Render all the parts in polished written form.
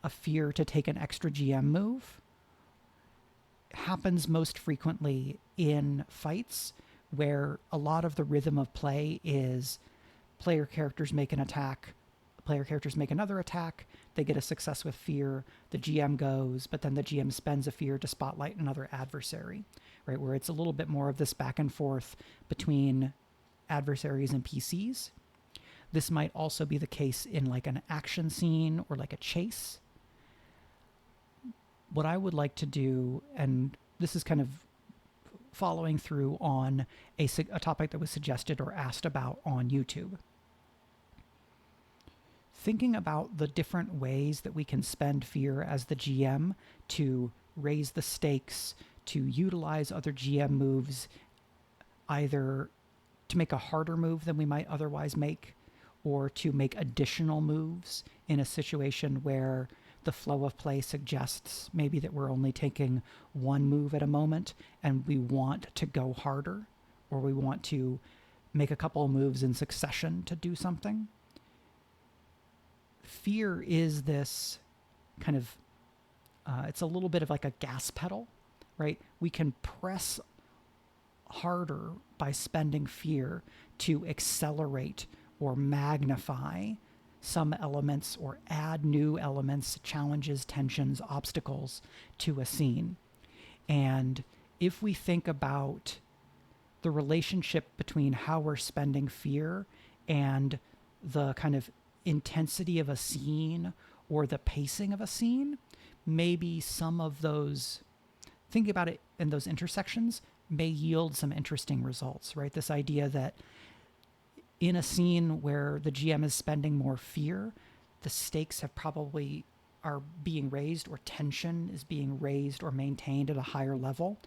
a fear to take an extra GM move happens most frequently in fights where a lot of the rhythm of play is player characters make an attack, player characters make another attack, they get a success with fear, the GM goes, but then the GM spends a fear to spotlight another adversary, right? Where it's a little bit more of this back and forth between adversaries and PCs. This might also be the case in like an action scene or like a chase. What I would like to do, and this is kind of following through on a topic that was suggested or asked about on YouTube. Thinking about the different ways that we can spend fear as the GM to raise the stakes, to utilize other GM moves, either to make a harder move than we might otherwise make, or to make additional moves in a situation where the flow of play suggests maybe that we're only taking one move at a moment and we want to go harder, or we want to make a couple of moves in succession to do something. Fear is this kind of, it's a little bit of like a gas pedal, right? We can press harder by spending fear to accelerate or magnify some elements or add new elements, challenges, tensions, obstacles to a scene. And if we think about the relationship between how we're spending fear and the kind of intensity of a scene or the pacing of a scene, maybe some of those, thinking about it in those intersections, may yield some interesting results, right? This idea that in a scene where the GM is spending more fear, the stakes have probably are being raised, or tension is being raised or maintained at a higher level.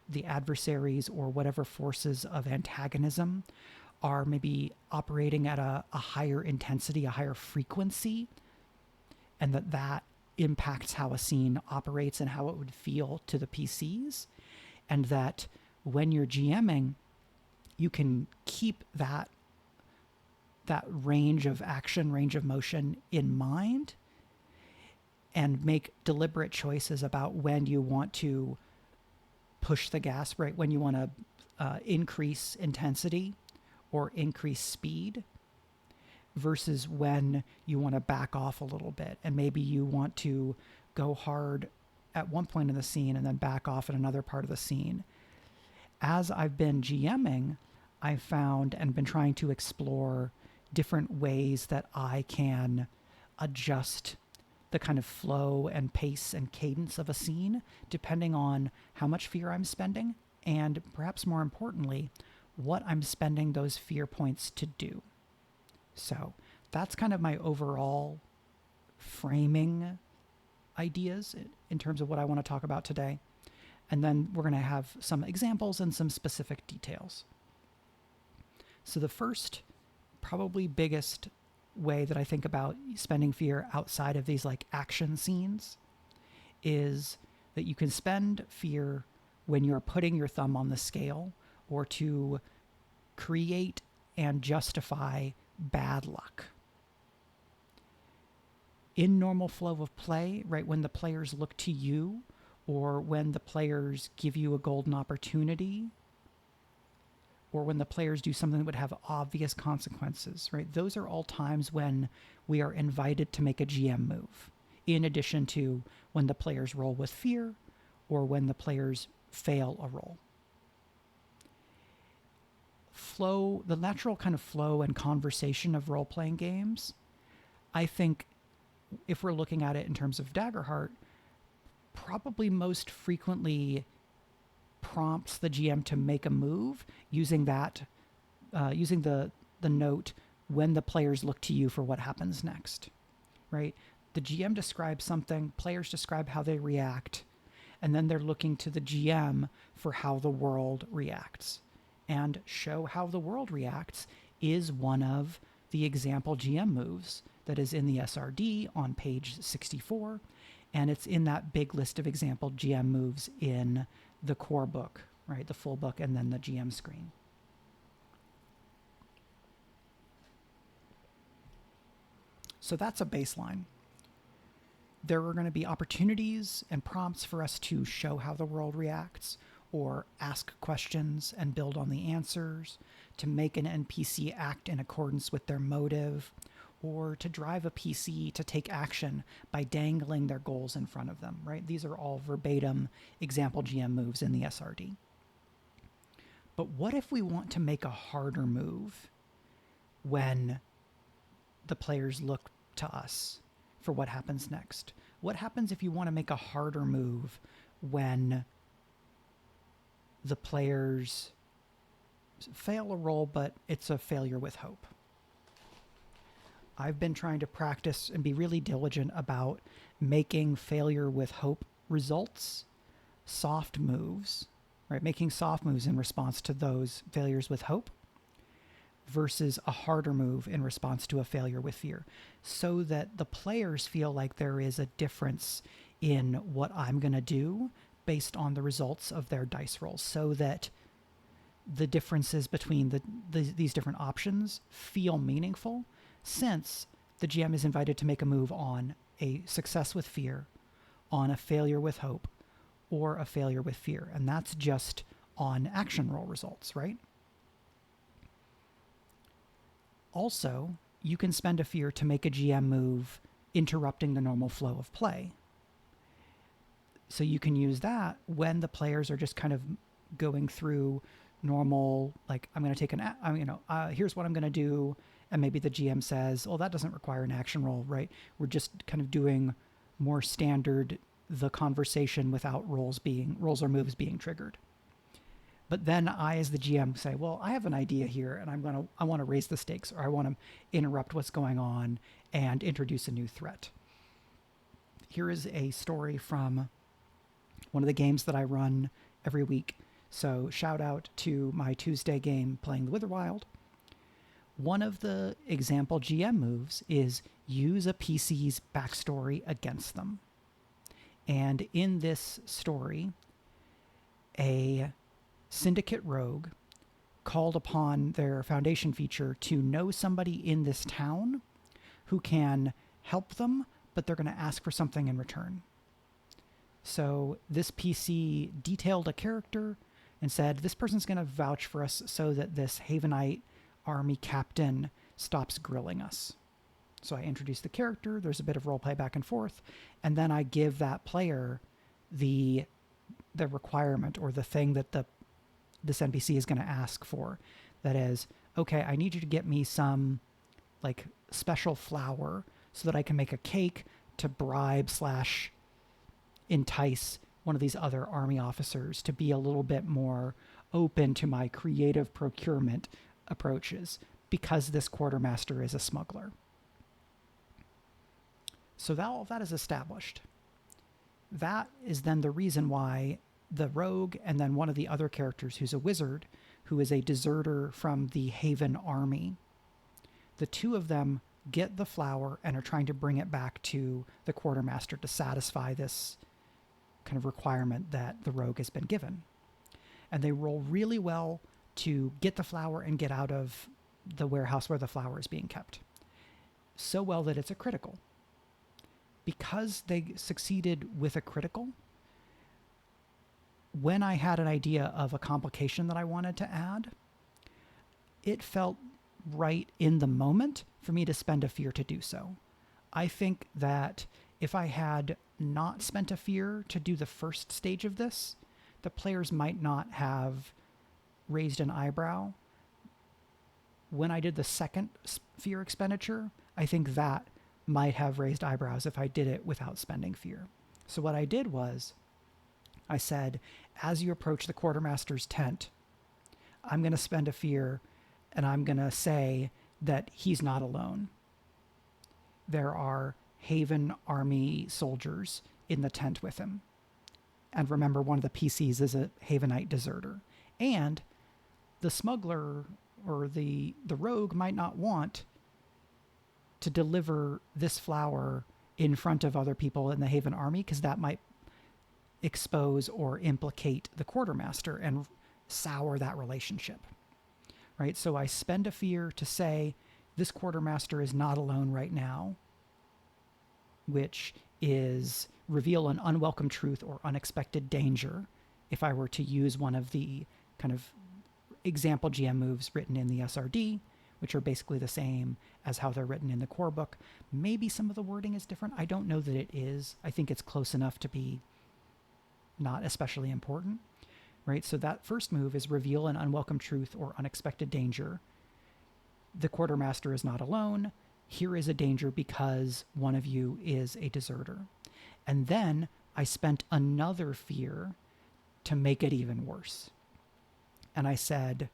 The adversaries or whatever forces of antagonism are maybe operating at a higher intensity, a higher frequency, and that impacts how a scene operates and how it would feel to the PCs. And that when you're GMing, you can keep that range of action, range of motion in mind, and make deliberate choices about when you want to push the gas, right? When you want to increase intensity or increase speed, versus when you want to back off a little bit. And maybe you want to go hard at one point in the scene and then back off at another part of the scene. As I've been GMing, I've found and been trying to explore different ways that I can adjust the kind of flow and pace and cadence of a scene depending on how much fear I'm spending, and perhaps more importantly, what I'm spending those fear points to do. So that's kind of my overall framing ideas in terms of what I want to talk about today. And then we're going to have some examples and some specific details. So the first, probably biggest way that I think about spending fear outside of these like action scenes is that you can spend fear when you're putting your thumb on the scale, or to create and justify bad luck. In normal flow of play, right, when the players look to you, or when the players give you a golden opportunity, or when the players do something that would have obvious consequences, right? Those are all times when we are invited to make a GM move, in addition to when the players roll with fear or when the players fail a roll. Flow, the natural kind of flow and conversation of role-playing games, I think, if we're looking at it in terms of Daggerheart, probably most frequently prompts the GM to make a move using that, using the note, when the players look to you for what happens next, right? The GM describes something, players describe how they react, and then they're looking to the GM for how the world reacts. And show how the world reacts is one of the example GM moves that is in the SRD on page 64, and it's in that big list of example GM moves in the core book, right? The full book, and then the GM screen. So that's a baseline. There are going to be opportunities and prompts for us to show how the world reacts, or ask questions and build on the answers, to make an NPC act in accordance with their motive, or to drive a PC to take action by dangling their goals in front of them, right? These are all verbatim example GM moves in the SRD. But what if we want to make a harder move when the players look to us for what happens next? What happens if you want to make a harder move when the players fail a roll, but it's a failure with hope? I've been trying to practice and be really diligent about making failure with hope results soft moves, right? Making soft moves in response to those failures with hope versus a harder move in response to a failure with fear, so that the players feel like there is a difference in what I'm going to do based on the results of their dice rolls, so that the differences between these different options feel meaningful, since the GM is invited to make a move on a success with fear, on a failure with hope, or a failure with fear. And that's just on action roll results, right? Also, you can spend a fear to make a GM move interrupting the normal flow of play. So you can use that when the players are just kind of going through normal, like, I'm going to take here's what I'm going to do. And maybe the GM says, oh, that doesn't require an action roll, right? We're just kind of doing more standard, the conversation without rolls or moves being triggered. But then I, as the GM, say, well, I have an idea here, and I want to raise the stakes, or I want to interrupt what's going on and introduce a new threat. Here is a story from one of the games that I run every week. So shout out to my Tuesday game playing the Witherwild. One of the example GM moves is use a PC's backstory against them. And in this story, a syndicate rogue called upon their foundation feature to know somebody in this town who can help them, but they're going to ask for something in return. So this PC detailed a character and said, this person's going to vouch for us so that this Havenite army captain stops grilling us. So I introduce the character, there's a bit of roleplay back and forth, and then I give that player the requirement, or the thing that this NPC is going to ask for. That is, okay, I need you to get me some like special flour so that I can make a cake to bribe / entice one of these other army officers to be a little bit more open to my creative procurement approaches, because this quartermaster is a smuggler. So all of that is established. That is then the reason why the rogue and then one of the other characters who's a wizard, who is a deserter from the Haven army, the two of them get the flour and are trying to bring it back to the quartermaster to satisfy this kind of requirement that the rogue has been given. And they roll really well to get the flour and get out of the warehouse where the flour is being kept. So well that it's a critical. Because they succeeded with a critical, when I had an idea of a complication that I wanted to add, it felt right in the moment for me to spend a fear to do so. I think that if I had not spent a fear to do the first stage of this, the players might not have raised an eyebrow. When I did the second fear expenditure, I think that might have raised eyebrows if I did it without spending fear. So what I did was, I said, as you approach the quartermaster's tent, I'm going to spend a fear, and I'm going to say that he's not alone. There are Haven army soldiers in the tent with him. And remember, one of the PCs is a Havenite deserter. And the smuggler or the rogue might not want to deliver this flour in front of other people in the Haven army, because that might expose or implicate the quartermaster and sour that relationship, right? So I spend a fear to say this quartermaster is not alone right now, which is reveal an unwelcome truth or unexpected danger. If I were to use one of the kind of example GM moves written in the SRD, which are basically the same as how they're written in the core book. Maybe some of the wording is different. I don't know that it is. I think it's close enough to be not especially important, right? So that first move is reveal an unwelcome truth or unexpected danger. The quartermaster is not alone. Here is a danger because one of you is a deserter. And then I spent another fear to make it even worse. And I said,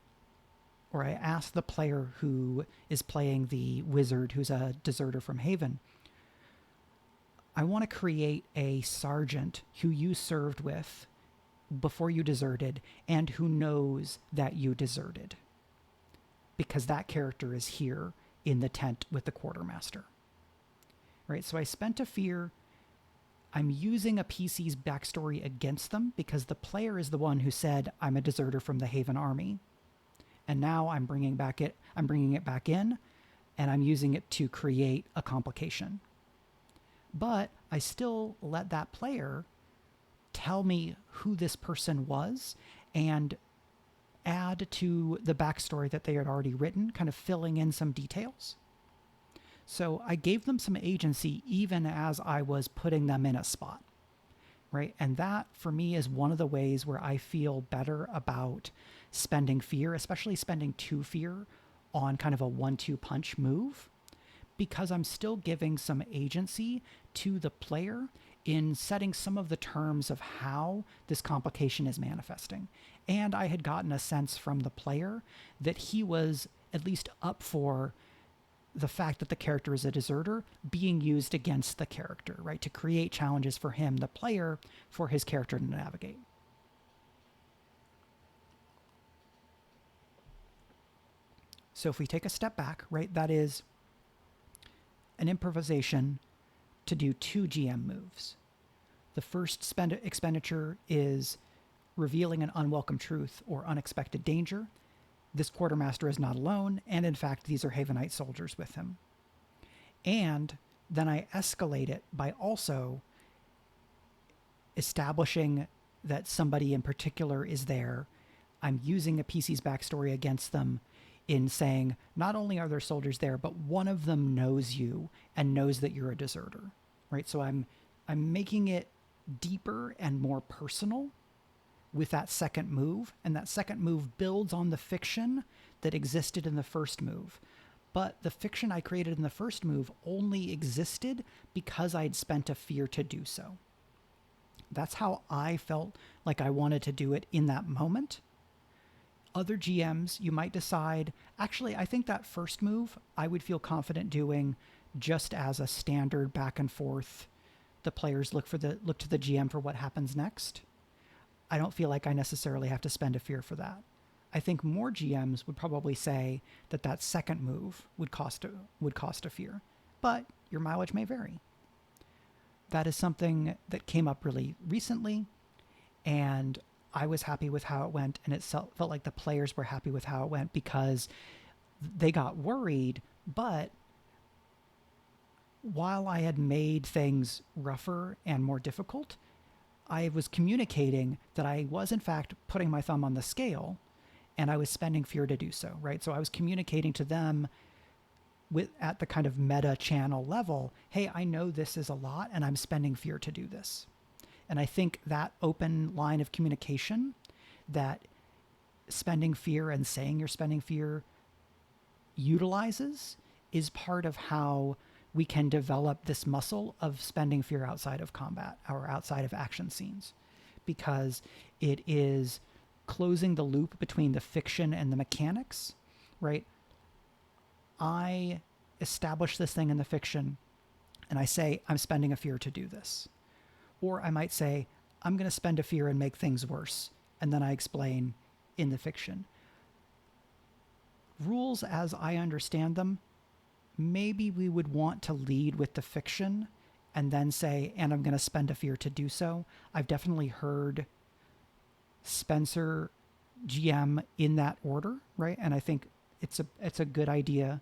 or I asked the player who is playing the wizard, who's a deserter from Haven, I want to create a sergeant who you served with before you deserted and who knows that you deserted, because that character is here in the tent with the quartermaster. Right? So I spent a fear. I'm using a PC's backstory against them because the player is the one who said, I'm a deserter from the Haven army. And now I'm bringing it back in, and I'm using it to create a complication. But I still let that player tell me who this person was and add to the backstory that they had already written, kind of filling in some details. So I gave them some agency even as I was putting them in a spot, right? And that, for me, is one of the ways where I feel better about spending fear, especially spending 2 fear on kind of a 1-2 punch move, because I'm still giving some agency to the player in setting some of the terms of how this complication is manifesting. And I had gotten a sense from the player that he was at least up for the fact that the character is a deserter being used against the character, right? To create challenges for him, the player, for his character to navigate. So if we take a step back, right, that is an improvisation to do 2 GM moves. The first expenditure is revealing an unwelcome truth or unexpected danger. This quartermaster is not alone, and in fact, these are Havenite soldiers with him. And then I escalate it by also establishing that somebody in particular is there. I'm using a PC's backstory against them in saying, not only are there soldiers there, but one of them knows you and knows that you're a deserter, right? So I'm making it deeper and more personal with that second move, and that second move builds on the fiction that existed in the first move. But the fiction I created in the first move only existed because I'd spent a fear to do so. That's how I felt like I wanted to do it in that moment. Other GMs, you might decide, actually, I think that first move I would feel confident doing just as a standard back and forth. The players look to the GM for what happens next. I don't feel like I necessarily have to spend a fear for that. I think more GMs would probably say that second move would cost a fear, but your mileage may vary. That is something that came up really recently, and I was happy with how it went, and it felt like the players were happy with how it went because they got worried, but while I had made things rougher and more difficult, I was communicating that I was in fact putting my thumb on the scale, and I was spending fear to do so, right? So I was communicating to them at the kind of meta channel level, hey, I know this is a lot and I'm spending fear to do this. And I think that open line of communication, that spending fear and saying you're spending fear utilizes, is part of how we can develop this muscle of spending fear outside of combat or outside of action scenes, because it is closing the loop between the fiction and the mechanics, right? I establish this thing in the fiction and I say, I'm spending a fear to do this. Or I might say, I'm going to spend a fear and make things worse. And then I explain in the fiction. Rules as I understand them, maybe we would want to lead with the fiction and then say, and I'm going to spend a fear to do so. I've definitely heard Spencer GM in that order, right? And I think it's a good idea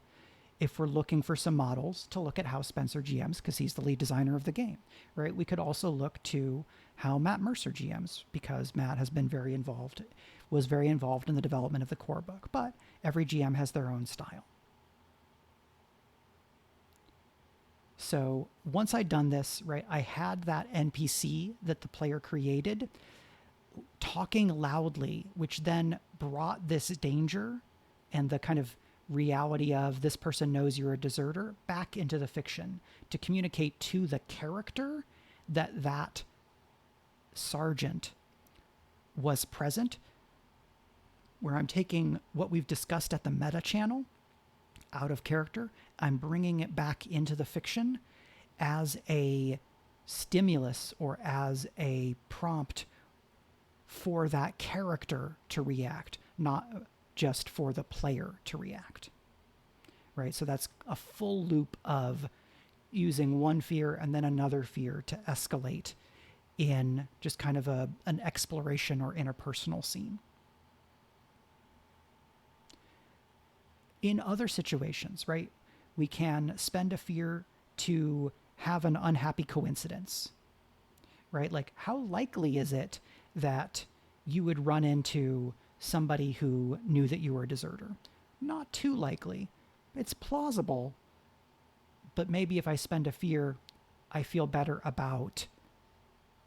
if we're looking for some models, to look at how Spencer GMs, because he's the lead designer of the game, right? We could also look to how Matt Mercer GMs, because Matt has been was very involved in the development of the core book, but every GM has their own style. So once I'd done this, right, I had that NPC that the player created talking loudly, which then brought this danger and the kind of reality of this person knows you're a deserter back into the fiction to communicate to the character that that sergeant was present, where I'm taking what we've discussed at the meta channel out of character, I'm bringing it back into the fiction as a stimulus or as a prompt for that character to react, not just for the player to react, right? So that's a full loop of using one fear and then another fear to escalate in just kind of an exploration or interpersonal scene. In other situations, right, we can spend a fear to have an unhappy coincidence, right? Like, how likely is it that you would run into somebody who knew that you were a deserter? Not too likely. It's plausible, but maybe if I spend a fear, I feel better about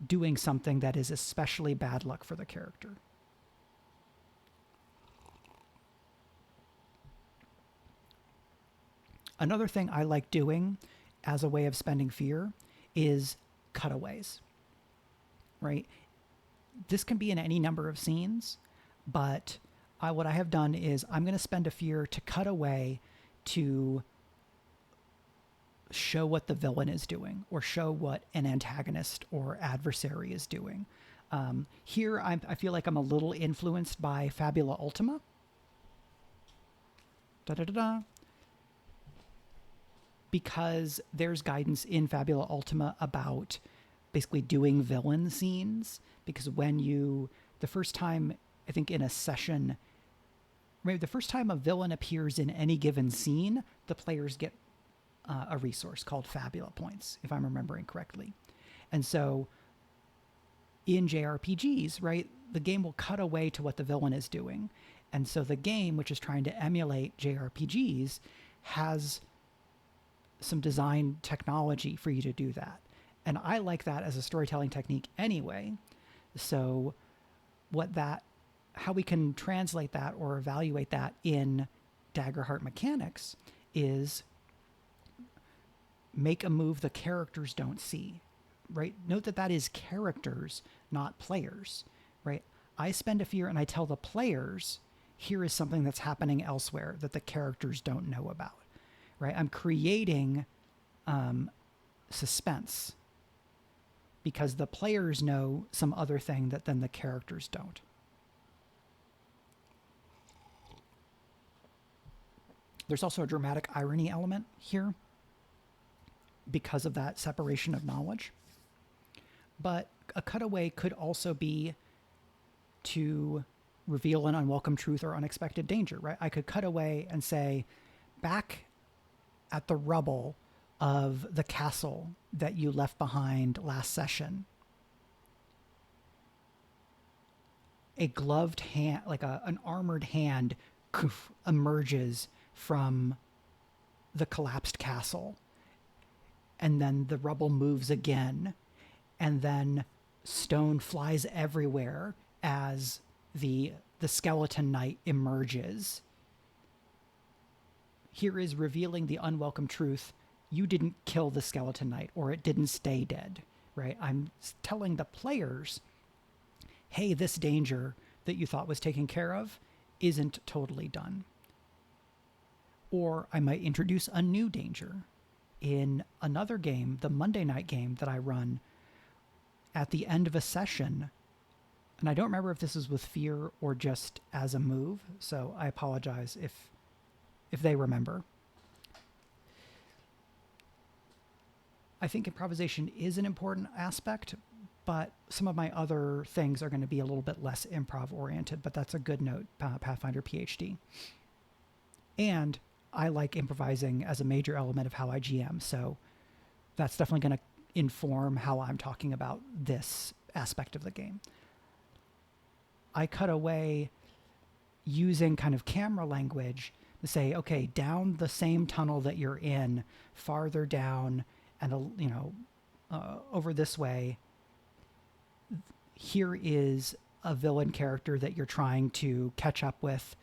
doing something that is especially bad luck for the character. Another thing I like doing as a way of spending fear is cutaways, right? This can be in any number of scenes, but what I have done is I'm going to spend a fear to cut away to show what the villain is doing or show what an antagonist or adversary is doing. Here, I feel like I'm a little influenced by Fabula Ultima. Da-da-da-da. Because there's guidance in Fabula Ultima about basically doing villain scenes. Because the first time, I think in a session, maybe the first time a villain appears in any given scene, the players get a resource called Fabula Points, if I'm remembering correctly. And so in JRPGs, right, the game will cut away to what the villain is doing. And so the game, which is trying to emulate JRPGs, has some design technology for you to do that. And I like that as a storytelling technique anyway. So how we can translate that or evaluate that in Daggerheart mechanics is make a move the characters don't see, right? Note that is characters, not players, right? I spend a fear and I tell the players, here is something that's happening elsewhere that the characters don't know about. Right, I'm creating suspense because the players know some other thing that then the characters don't. There's also a dramatic irony element here because of that separation of knowledge. But a cutaway could also be to reveal an unwelcome truth or unexpected danger, right? I could cut away and say, back at the rubble of the castle that you left behind last session, a gloved hand, like an armored hand, emerges from the collapsed castle. And then the rubble moves again. And then stone flies everywhere as the skeleton knight emerges. Here is revealing the unwelcome truth. You didn't kill the skeleton knight, or it didn't stay dead, right? I'm telling the players, hey, this danger that you thought was taken care of isn't totally done. Or I might introduce a new danger. In another game, the Monday night game that I run, at the end of a session, and I don't remember if this is with fear or just as a move, so I apologize if they remember. I think improvisation is an important aspect, but some of my other things are going to be a little bit less improv oriented, but that's a good note, Pathfinder PhD. And I like improvising as a major element of how I GM. So that's definitely going to inform how I'm talking about this aspect of the game. I cut away using kind of camera language to say, okay, down the same tunnel that you're in, farther down, and over this way, here is a villain character that you're trying to catch up with.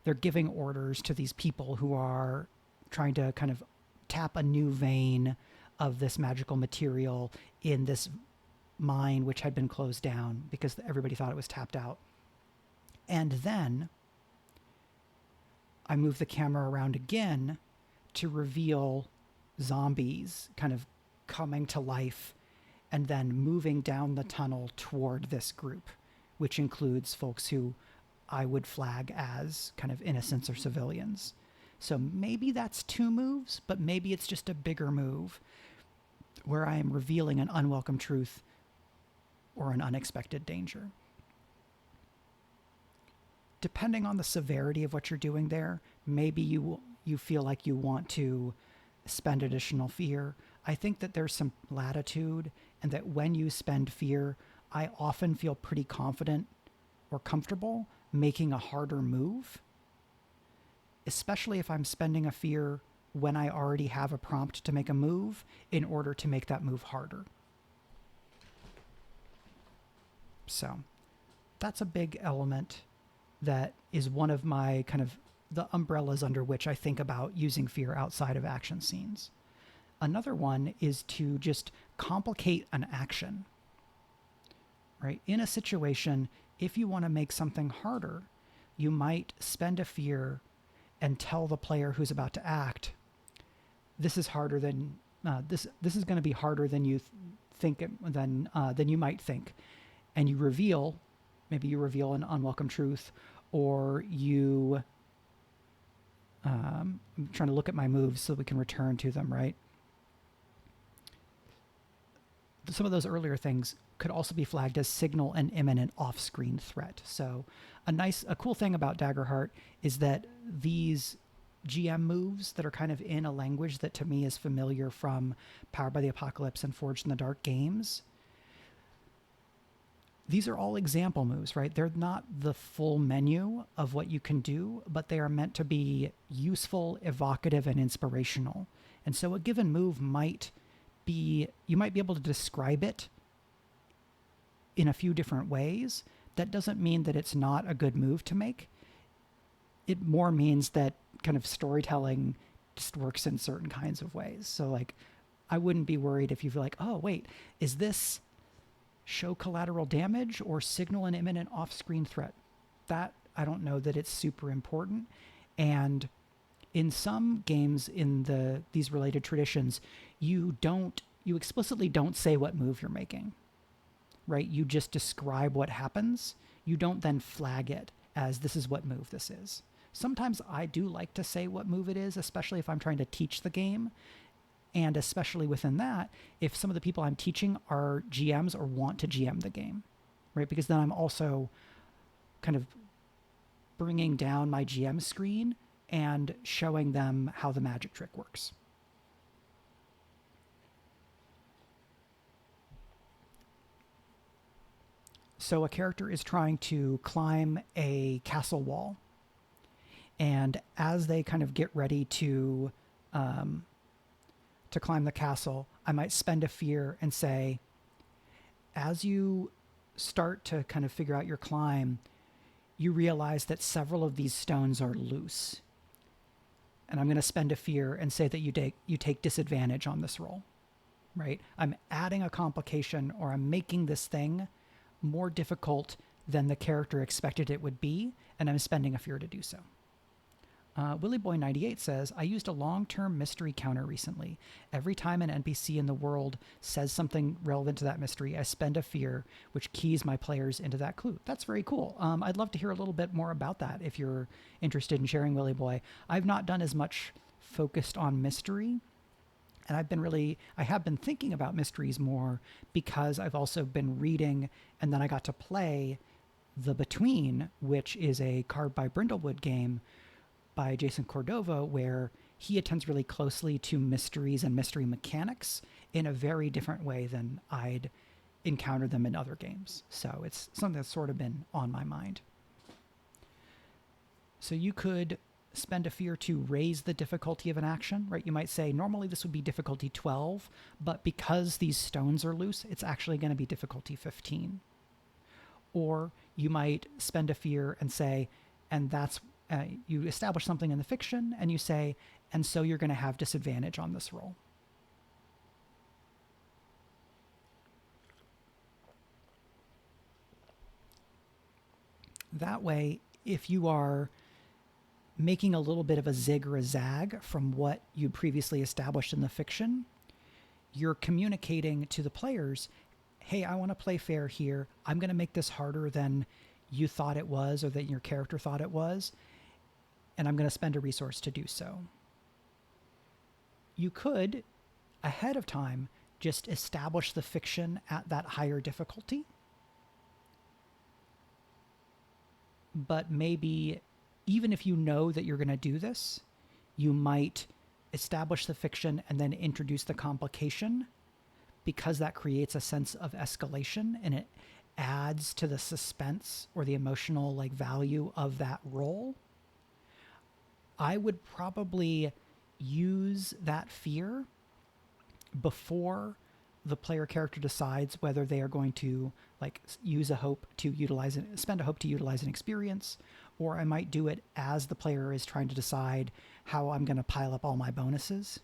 They're giving orders to these people who are trying to kind of tap a new vein of this magical material in this mine, which had been closed down because everybody thought it was tapped out. And then I move the camera around again to reveal zombies kind of coming to life and then moving down the tunnel toward this group, which includes folks who I would flag as kind of innocents or civilians. So maybe that's 2 moves, but maybe it's just a bigger move where I am revealing an unwelcome truth or an unexpected danger. Depending on the severity of what you're doing there, maybe you feel like you want to spend additional fear. I think that there's some latitude, and that when you spend fear, I often feel pretty confident or comfortable making a harder move, especially if I'm spending a fear when I already have a prompt to make a move in order to make that move harder. So that's a big element that is one of my kind of the umbrellas under which I think about using fear outside of action scenes. Another one is to just complicate an action, right? In a situation, if you want to make something harder, you might spend a fear and tell the player who's about to act, this is harder than this is going to be harder than you think than you might think, and you reveal, maybe you reveal an unwelcome truth, or you I'm trying to look at my moves so we can return to them, right? Some of those earlier things could also be flagged as signal an imminent off-screen threat. So a cool thing about Daggerheart is that these GM moves that are kind of in a language that to me is familiar from Powered by the Apocalypse and Forged in the Dark games, these are all example moves, right? They're not the full menu of what you can do, but they are meant to be useful, evocative, and inspirational. And so a given move you might be able to describe it in a few different ways. That doesn't mean that it's not a good move to make. It more means that kind of storytelling just works in certain kinds of ways. So like, I wouldn't be worried if you feel like, oh, wait, is this show collateral damage or signal an imminent off-screen threat? That, I don't know that it's super important. And in some games in these related traditions, you explicitly don't say what move you're making, right? You just describe what happens. You don't then flag it as this is what move this is. Sometimes I do like to say what move it is, especially if I'm trying to teach the game. And especially within that, if some of the people I'm teaching are GMs or want to GM the game, right? Because then I'm also kind of bringing down my GM screen and showing them how the magic trick works. So a character is trying to climb a castle wall. And as they kind of get ready to climb the castle, I might spend a fear and say, as you start to kind of figure out your climb, you realize that several of these stones are loose. And I'm going to spend a fear and say that you take disadvantage on this roll, right? I'm adding a complication, or I'm making this thing more difficult than the character expected it would be, and I'm spending a fear to do so. WillyBoy98 says, I used a long-term mystery counter recently. Every time an NPC in the world says something relevant to that mystery, I spend a fear, which keys my players into that clue. That's very cool. I'd love to hear a little bit more about that if you're interested in sharing, WillyBoy. I've not done as much focused on mystery, and I have been thinking about mysteries more because I've also been reading, and then I got to play The Between, which is a Carved by Brindlewood game, by Jason Cordova, where he attends really closely to mysteries and mystery mechanics in a very different way than I'd encountered them in other games. So it's something that's sort of been on my mind. So you could spend a fear to raise the difficulty of an action, right? You might say, normally this would be difficulty 12, but because these stones are loose, it's actually going to be difficulty 15. Or you might spend a fear and say, and that's, you establish something in the fiction and you say, and so you're going to have disadvantage on this roll. That way, if you are making a little bit of a zig or a zag from what you previously established in the fiction, you're communicating to the players, hey, I want to play fair here. I'm going to make this harder than you thought it was or that your character thought it was, and I'm going to spend a resource to do so. You could, ahead of time, just establish the fiction at that higher difficulty, but maybe even if you know that you're going to do this, you might establish the fiction and then introduce the complication, because that creates a sense of escalation and it adds to the suspense or the emotional value of that role. I would probably use that fear before the player character decides whether they are going to use a hope to utilize it, spend a hope to utilize an experience, or I might do it as the player is trying to decide how I'm going to pile up all my bonuses.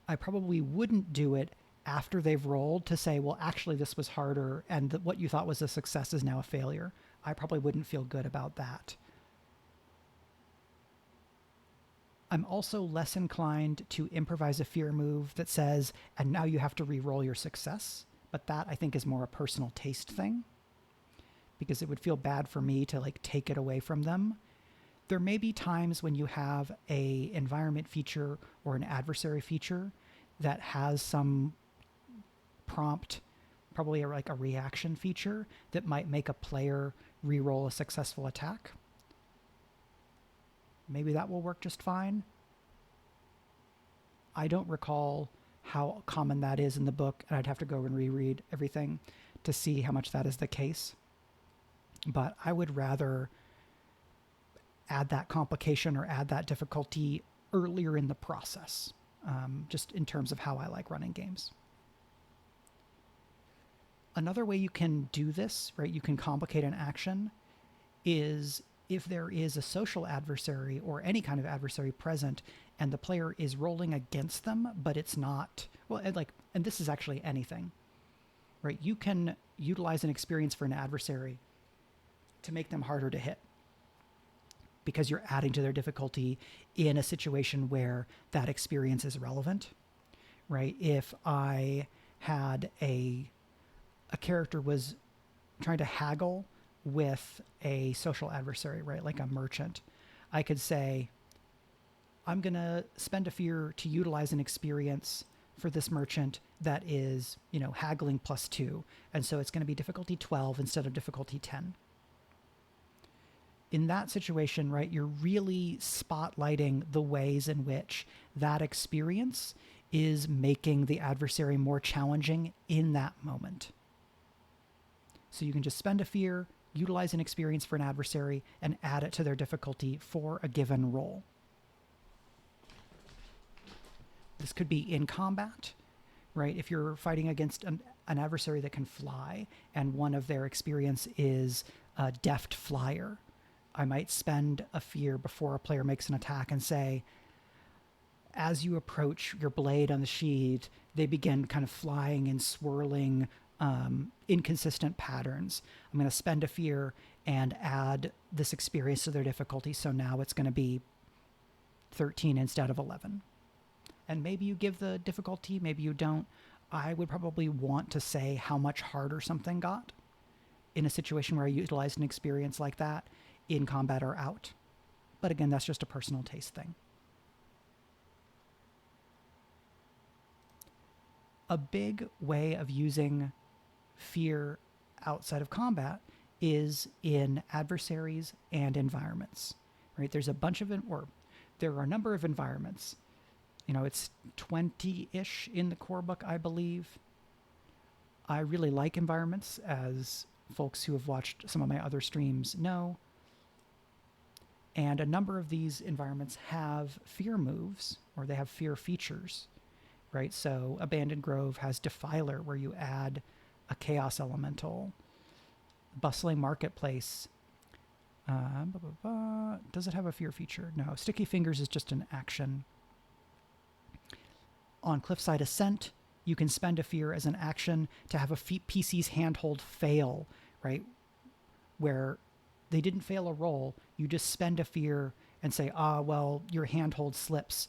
I probably wouldn't do it after they've rolled to say, well, actually this was harder and what you thought was a success is now a failure. I probably wouldn't feel good about that. I'm also less inclined to improvise a fear move that says, and now you have to re-roll your success. But that, I think, is more a personal taste thing, because it would feel bad for me to take it away from them. There may be times when you have a environment feature or an adversary feature that has some prompt, probably a reaction feature that might make a player re-roll a successful attack. Maybe that will work just fine. I don't recall how common that is in the book, and I'd have to go and reread everything to see how much that is the case. But I would rather add that complication or add that difficulty earlier in the process, just in terms of how I like running games. Another way you can do this, right, you can complicate an action, is if there is a social adversary or any kind of adversary present and the player is rolling against them, but it's not, well, and this is actually anything, right? You can utilize an experience for an adversary to make them harder to hit because you're adding to their difficulty in a situation where that experience is relevant, right? If I had a character was trying to haggle with a social adversary, right? Like a merchant, I could say, I'm going to spend a fear to utilize an experience for this merchant that is, haggling +2. And so it's going to be difficulty 12 instead of difficulty 10. In that situation, right, you're really spotlighting the ways in which that experience is making the adversary more challenging in that moment. So you can just spend a fear, utilize an experience for an adversary, and add it to their difficulty for a given roll. This could be in combat, right? If you're fighting against an adversary that can fly and one of their experience is a deft flyer, I might spend a fear before a player makes an attack and say, as you approach your blade on the sheath, they begin kind of flying and swirling inconsistent patterns. I'm going to spend a fear and add this experience to their difficulty. So now it's going to be 13 instead of 11. And maybe you give the difficulty, maybe you don't. I would probably want to say how much harder something got in a situation where I utilized an experience like that in combat or out. But again, that's just a personal taste thing. A big way of using fear outside of combat is in adversaries and environments. right? There's a bunch of, or there are a number of environments. It's 20-ish in the core book, I believe. I really like environments, as folks who have watched some of my other streams know. And a number of these environments have fear moves, or they have fear features, right? So Abandoned Grove has Defiler, where you add a chaos elemental. Bustling Marketplace. Does it have a fear feature? No. Sticky Fingers is just an action. On Cliffside Ascent, you can spend a fear as an action to have a PC's handhold fail, right? Where they didn't fail a roll, you just spend a fear and say, well, your handhold slips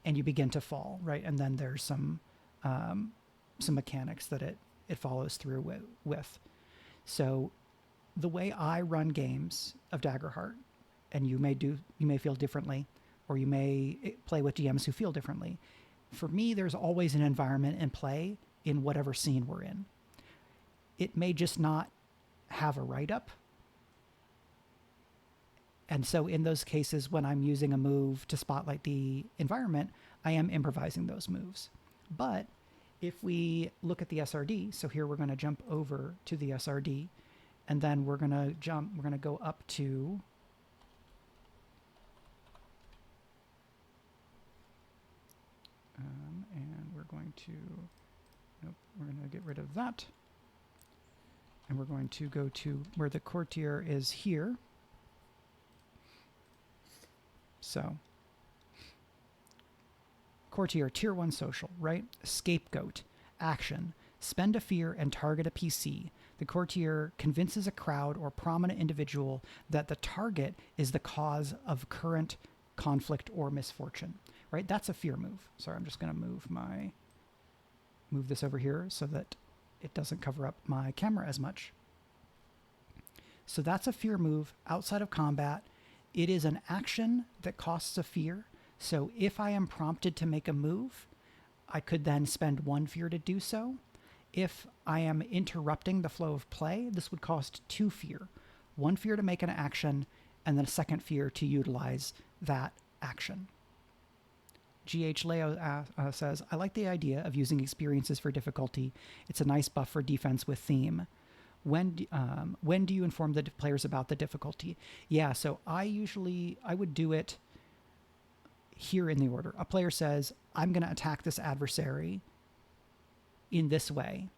and you begin to fall, right? And then there's some mechanics that it follows through with. So the way I run games of Daggerheart, and you may feel differently, or you may play with DMs who feel differently. For me, there's always an environment in play in whatever scene we're in. It may just not have a write-up. And so in those cases, when I'm using a move to spotlight the environment, I am improvising those moves. But if we look at the SRD, so here we're going to jump over to the SRD, and then we're going to go up to and we're going to, we're going to get rid of that. And we're going to go to where the courtier is here. So, courtier, tier 1 social, right? Scapegoat, action, spend a fear and target a PC. The courtier convinces a crowd or prominent individual that the target is the cause of current conflict or misfortune, right? That's a fear move. Sorry, I'm just going to move this over here so that it doesn't cover up my camera as much. So that's a fear move outside of combat. It is an action that costs a fear. So if I am prompted to make a move, I could then spend 1 fear to do so. If I am interrupting the flow of play, this would cost 2 fear. 1 fear to make an action, and then a 2nd fear to utilize that action. GH Leo says, I like the idea of using experiences for difficulty. It's a nice buff for defense with theme. When do you inform the players about the difficulty? Yeah, so I would do it here in the order. A player says, I'm going to attack this adversary in this way.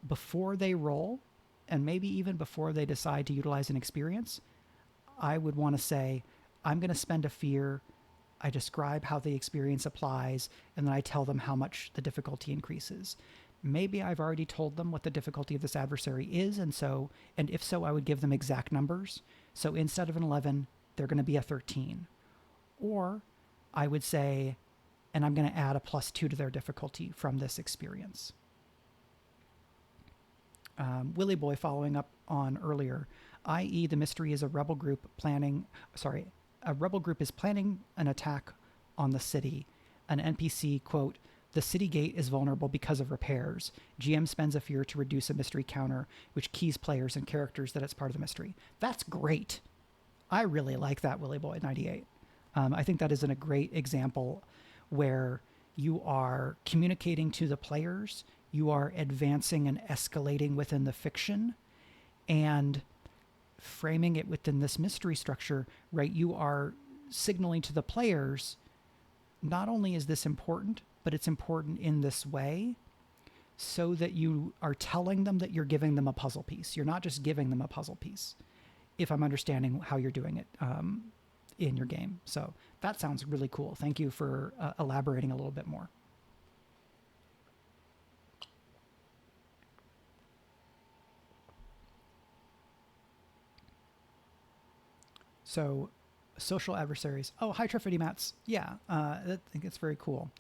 Before they roll, and maybe even before they decide to utilize an experience, I would want to say, I'm going to spend a fear. I describe how the experience applies, and then I tell them how much the difficulty increases. Maybe I've already told them what the difficulty of this adversary is, and if so, I would give them exact numbers. So instead of an 11, they're going to be a 13. Or I would say, and I'm going to add a +2 to their difficulty from this experience. Willy Boy following up on earlier, i.e. the mystery is a rebel group is planning an attack on the city. An NPC, quote, the city gate is vulnerable because of repairs. GM spends a fear to reduce a mystery counter, which keys players and characters that it's part of the mystery. That's great. I really like that, Willy Boy 98. I think that is a great example where you are communicating to the players, you are advancing and escalating within the fiction, and framing it within this mystery structure, right? You are signaling to the players, not only is this important, but it's important in this way, so that you are telling them that you're giving them a puzzle piece. You're not just giving them a puzzle piece, if I'm understanding how you're doing it in your game. So that sounds really cool. Thank you for elaborating a little bit more. So social adversaries. Oh, hi, Triffidy Mats. Yeah, I think it's very cool.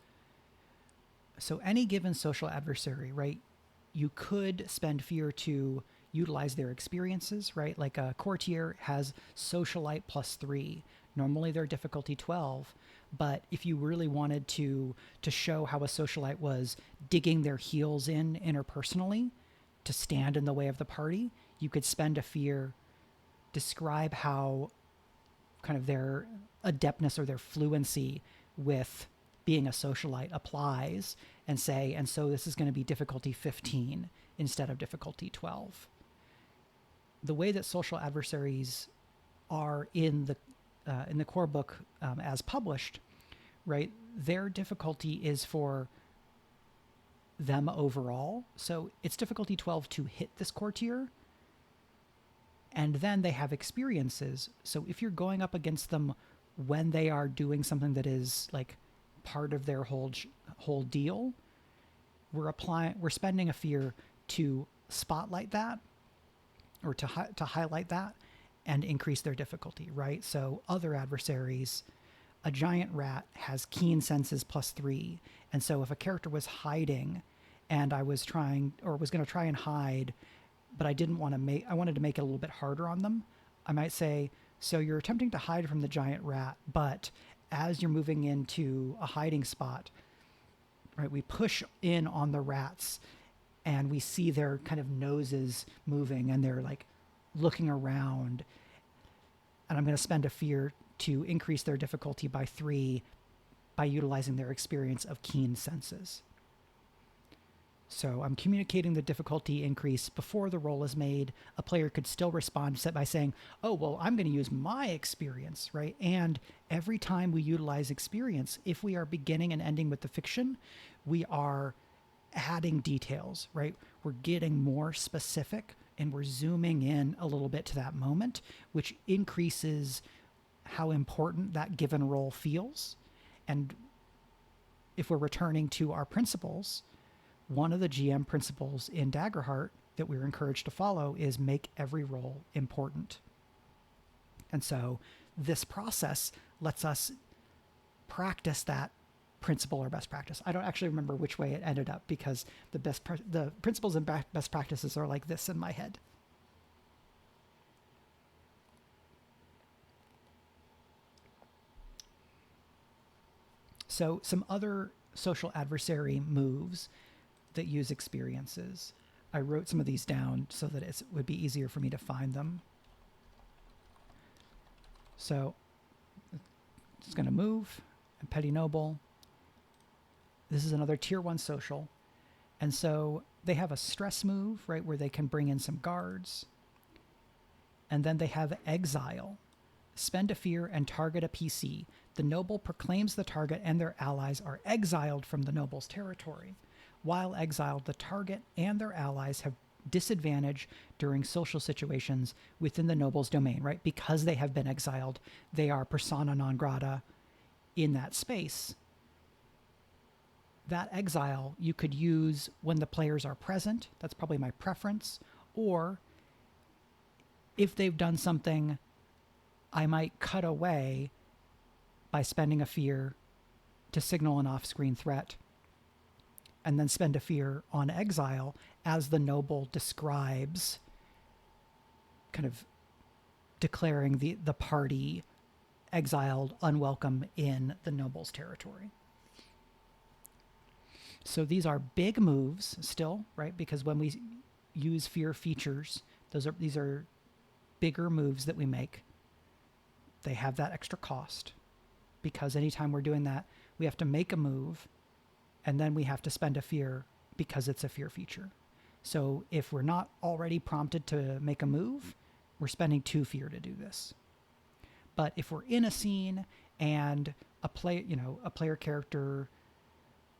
So any given social adversary, right, you could spend fear to utilize their experiences, right? Like a courtier has socialite +3. Normally they're difficulty 12, but if you really wanted to show how a socialite was digging their heels in interpersonally to stand in the way of the party, you could spend a fear, describe how kind of their adeptness or their fluency with being a socialite applies, and say, and so this is going to be difficulty 15 instead of difficulty 12. The way that social adversaries are in the core book as published, right? Their difficulty is for them overall. So it's difficulty 12 to hit this core tier. And then they have experiences. So if you're going up against them when they are doing something that is like part of their whole deal, we're spending a fear to spotlight that, or to highlight that and increase their difficulty, right? So other adversaries, a giant rat has keen senses +3. And so if a character was hiding and I was going to try and hide, but I wanted to make it a little bit harder on them, I might say, so you're attempting to hide from the giant rat, but as you're moving into a hiding spot, right, we push in on the rats and we see their kind of noses moving and they're like looking around. And I'm going to spend a fear to increase their difficulty by 3 by utilizing their experience of keen senses. So I'm communicating the difficulty increase before the roll is made. A player could still respond by saying, oh, well, I'm going to use my experience, right? And every time we utilize experience, if we are beginning and ending with the fiction, we are adding details, right? We're getting more specific and we're zooming in a little bit to that moment, which increases how important that given role feels. And if we're returning to our principles, one of the GM principles in Daggerheart that we're encouraged to follow is make every role important. And so this process lets us practice that principle or best practice. I don't actually remember which way it ended up because the principles and best practices are like this in my head. So some other social adversary moves that use experiences. I wrote some of these down so that it would be easier for me to find them. So it's going to move, and Petty Noble. This is another tier 1 social. And so they have a stress move, right, where they can bring in some guards. And then they have exile. Spend a fear and target a PC. The noble proclaims the target and their allies are exiled from the noble's territory. While exiled, the target and their allies have disadvantage during social situations within the noble's domain, right? Because they have been exiled, they are persona non grata in that space. That exile you could use when the players are present. That's probably my preference. Or if they've done something, I might cut away by spending a fear to signal an off-screen threat, and then spend a fear on exile as the noble describes, kind of declaring the party exiled, unwelcome in the noble's territory. So these are big moves still, right? Because when we use fear features, these are bigger moves that we make. They have that extra cost because anytime we're doing that, we have to make a move and then we have to spend a fear because it's a fear feature. So if we're not already prompted to make a move, we're spending 2 fear to do this. But if we're in a scene and a player character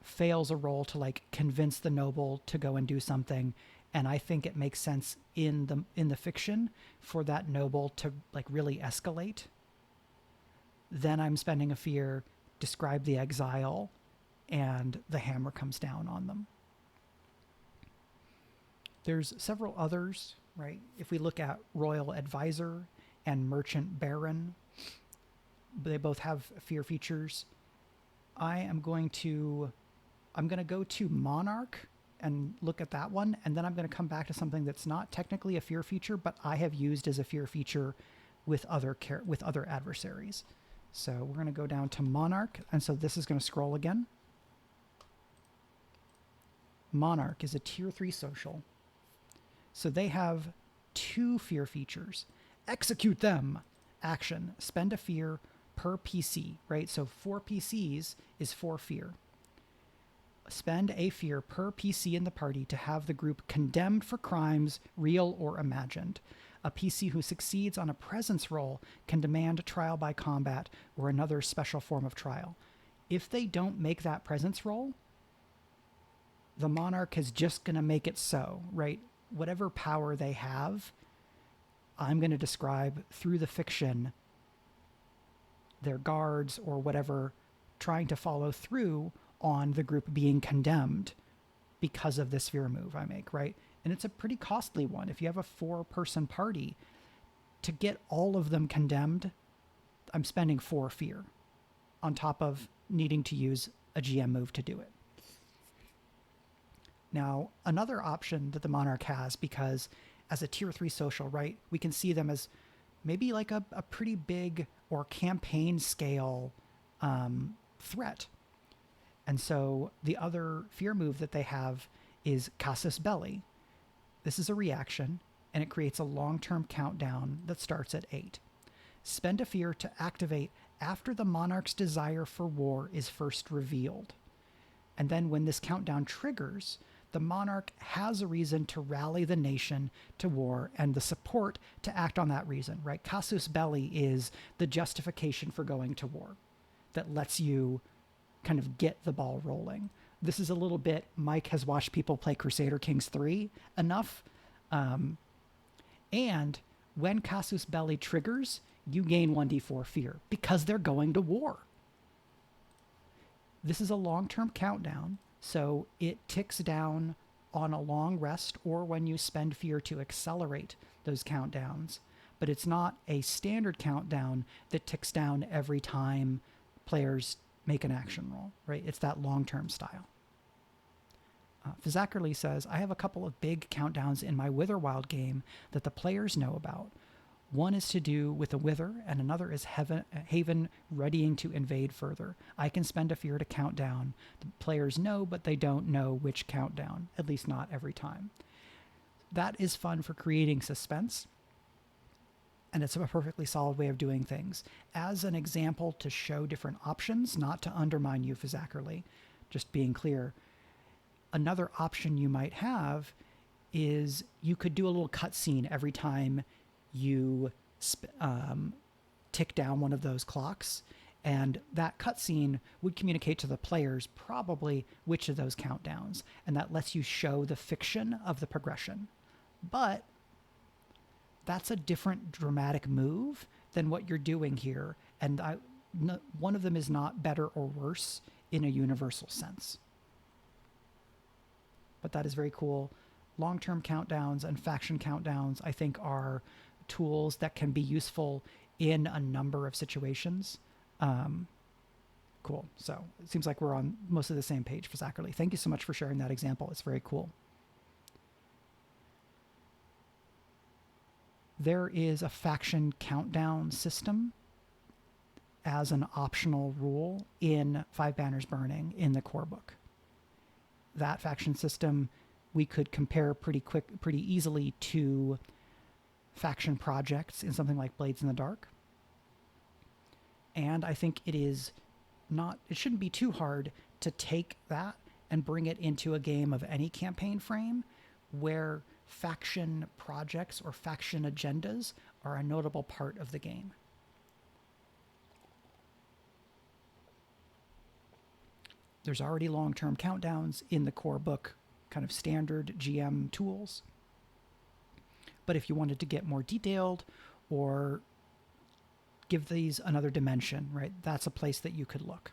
fails a roll to like convince the noble to go and do something, and I think it makes sense in the fiction for that noble to like really escalate, then I'm spending a fear, describe the exile, and the hammer comes down on them. There's several others, right? If we look at Royal Advisor and Merchant Baron, they both have fear features. I'm going to go to Monarch and look at that one, and then I'm going to come back to something that's not technically a fear feature, but I have used as a fear feature with other adversaries. So we're going to go down to Monarch, and so this is going to scroll again. Monarch is a tier 3 social. So they have 2 fear features. Execute them. Action, spend a fear per PC, right? So 4 PCs is 4 fear. Spend a fear per PC in the party to have the group condemned for crimes, real or imagined. A PC who succeeds on a presence roll can demand trial by combat or another special form of trial. If they don't make that presence roll, the monarch is just going to make it so, right? Whatever power they have, I'm going to describe through the fiction their guards or whatever trying to follow through on the group being condemned because of this fear move I make, right? And it's a pretty costly one. If you have a 4-person party, to get all of them condemned, I'm spending 4 fear on top of needing to use a GM move to do it. Now, another option that the Monarch has, because as a tier 3 social, right, we can see them as maybe like a pretty big or campaign scale threat. And so the other fear move that they have is Casus Belli. This is a reaction, and it creates a long-term countdown that starts at 8. Spend a fear to activate after the monarch's desire for war is first revealed. And then when this countdown triggers, the monarch has a reason to rally the nation to war and the support to act on that reason, right? Casus Belli is the justification for going to war that lets you kind of get the ball rolling. This is a little bit, Mike has watched people play Crusader Kings 3 enough. And when Casus Belli triggers, you gain 1d4 fear because they're going to war. This is a long-term countdown, so it ticks down on a long rest or when you spend fear to accelerate those countdowns. But it's not a standard countdown that ticks down every time players make an action roll, right? It's that long-term style. Fizzackerly says, I have a couple of big countdowns in my Witherwild game that the players know about. One is to do with a Wither, and another is Haven readying to invade further. I can spend a fear to count down. The players know, but they don't know which countdown, at least not every time. That is fun for creating suspense, and it's a perfectly solid way of doing things. As an example to show different options, not to undermine you, Fizzackerly, just being clear, another option you might have is you could do a little cutscene every time you tick down one of those clocks, and that cutscene would communicate to the players probably which of those countdowns, and that lets you show the fiction of the progression. But that's a different dramatic move than what you're doing here, and one of them is not better or worse in a universal sense. But that is very cool. Long-term countdowns and faction countdowns, I think, are tools that can be useful in a number of situations. Cool. So it seems like we're on most of the same page for Zachary. Thank you so much for sharing that example. It's very cool. There is a faction countdown system as an optional rule in Five Banners Burning in the core book. That faction system we could compare pretty easily to faction projects in something like Blades in the Dark. And I think it shouldn't be too hard to take that and bring it into a game of any campaign frame where faction projects or faction agendas are a notable part of the game. There's already long-term countdowns in the core book, kind of standard GM tools. But if you wanted to get more detailed or give these another dimension, right, that's a place that you could look.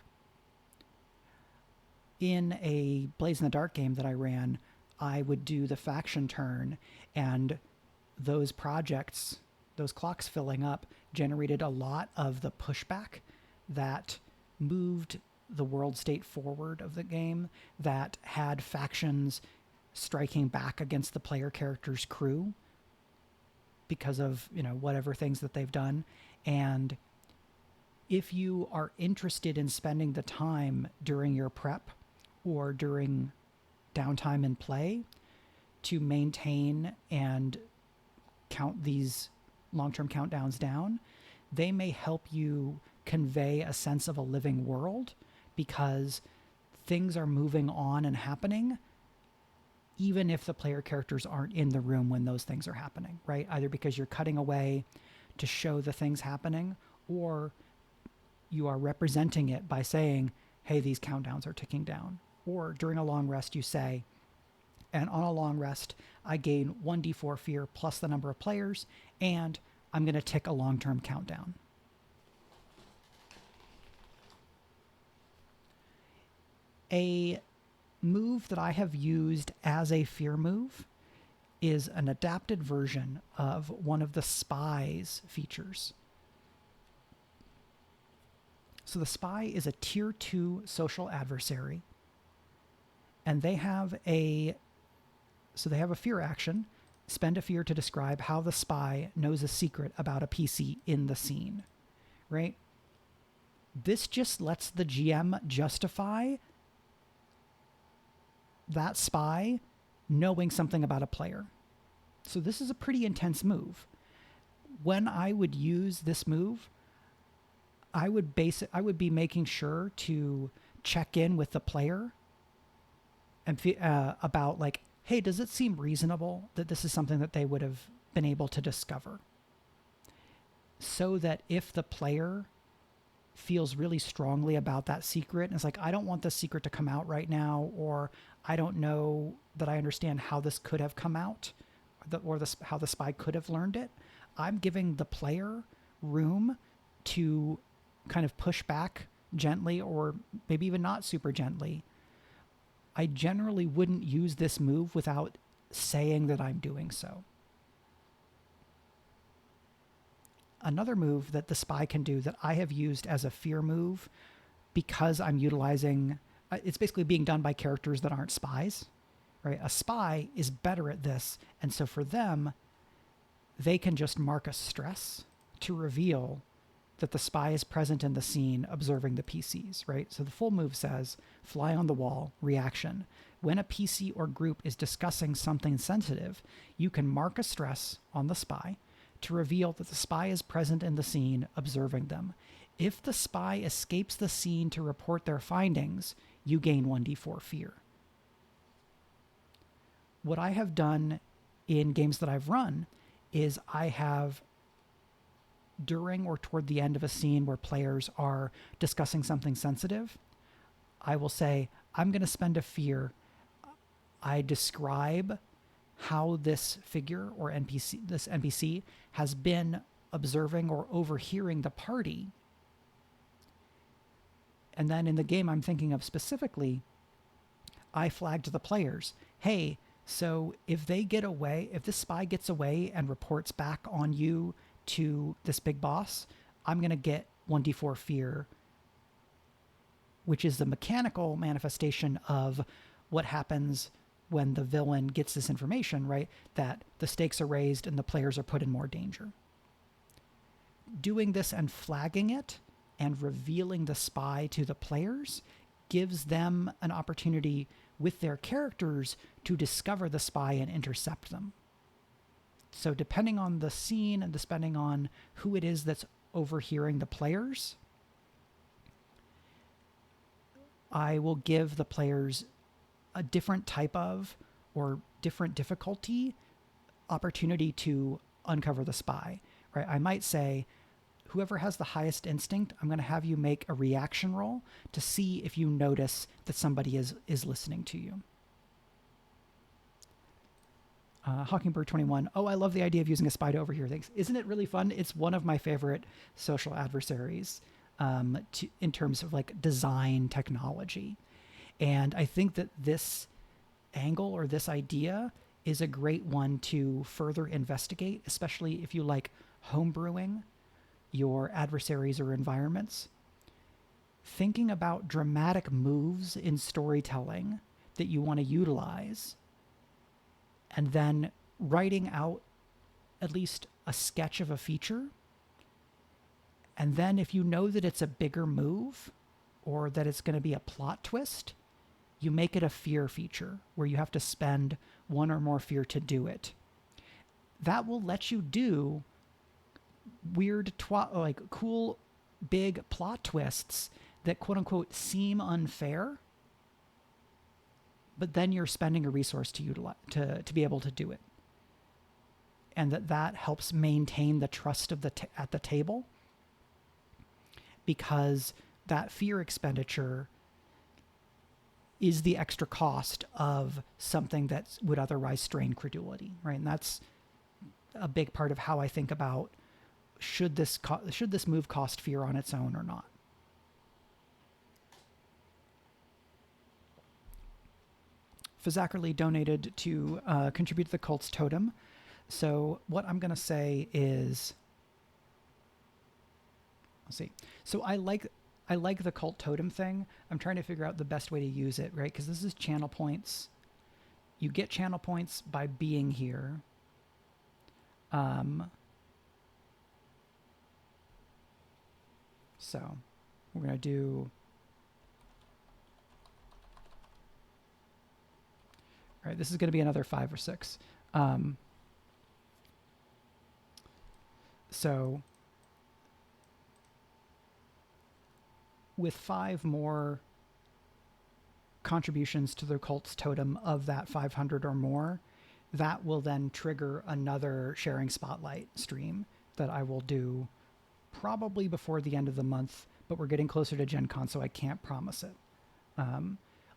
In a Blades in the Dark game that I ran, I would do the faction turn, and those projects, those clocks filling up, generated a lot of the pushback that moved the world state forward of the game, that had factions striking back against the player character's crew because of, whatever things that they've done. And if you are interested in spending the time during your prep or during downtime in play to maintain and count these long-term countdowns down, they may help you convey a sense of a living world because things are moving on and happening even if the player characters aren't in the room when those things are happening, right? Either because you're cutting away to show the things happening, or you are representing it by saying, hey, these countdowns are ticking down. Or during a long rest, you say, and on a long rest, I gain 1d4 fear plus the number of players, and I'm going to tick a long-term countdown. A move that I have used as a fear move is an adapted version of one of the spy's features. So the spy is a tier 2 social adversary, and they have a fear action. Spend a fear to describe how the spy knows a secret about a PC in the scene, right? This just lets the GM justify that spy knowing something about a player. So this is a pretty intense move. When I would use this move, I would be making sure to check in with the player and about like, hey, does it seem reasonable that this is something that they would have been able to discover? So that if the player feels really strongly about that secret and it's like, I don't want this secret to come out right now, or I don't know that I understand how this could have come out, or how the spy could have learned it, I'm giving the player room to kind of push back gently, or maybe even not super gently. I generally wouldn't use this move without saying that I'm doing so. Another move that the spy can do that I have used as a fear move, because I'm utilizing, it's basically being done by characters that aren't spies, right? A spy is better at this, and so for them, they can just mark a stress to reveal that the spy is present in the scene observing the PCs, right? So the full move says, fly on the wall, reaction. When a PC or group is discussing something sensitive, you can mark a stress on the spy to reveal that the spy is present in the scene observing them. If the spy escapes the scene to report their findings, you gain 1d4 fear. What I have done in games that I've run is I have, during or toward the end of a scene where players are discussing something sensitive, I will say, I'm going to spend a fear. I describe how this figure or this NPC has been observing or overhearing the party. And then in the game I'm thinking of specifically, I flag to the players, hey, so if this spy gets away and reports back on you to this big boss, I'm going to get 1d4 fear, which is the mechanical manifestation of what happens when the villain gets this information, right? That the stakes are raised and the players are put in more danger. Doing this and flagging it and revealing the spy to the players gives them an opportunity with their characters to discover the spy and intercept them. So depending on the scene and depending on who it is that's overhearing the players, I will give the players a different type of or different difficulty opportunity to uncover the spy, right? I might say, whoever has the highest instinct, I'm going to have you make a reaction roll to see if you notice that somebody is listening to you. Hawkingbird 21. Oh, I love the idea of using a spy to overhear things. Isn't it really fun? It's one of my favorite social adversaries in terms of like design technology. And I think that this angle or this idea is a great one to further investigate, especially if you like homebrewing your adversaries or environments. Thinking about dramatic moves in storytelling that you want to utilize, and then writing out at least a sketch of a feature. And then if you know that it's a bigger move or that it's going to be a plot twist, you make it a fear feature where you have to spend one or more fear to do it. That will let you do weird, like cool, big plot twists that quote unquote seem unfair, but then you're spending a resource to utilize to be able to do it, and that helps maintain the trust of at the table, because that fear expenditure is the extra cost of something that would otherwise strain credulity, right? And that's a big part of how I think about should this move cost fear on its own or not. Fazzackerly donated to contribute to the cult's totem. So what I'm going to say is, let's see. So I like the cult totem thing. I'm trying to figure out the best way to use it, right? Because this is channel points. You get channel points by being here. So we're going to do... All right, this is going to be another 5 or 6. So with 5 more contributions to the cult's totem of that 500 or more, that will then trigger another sharing spotlight stream that I will do probably before the end of the month, but we're getting closer to Gen Con, so I can't promise it.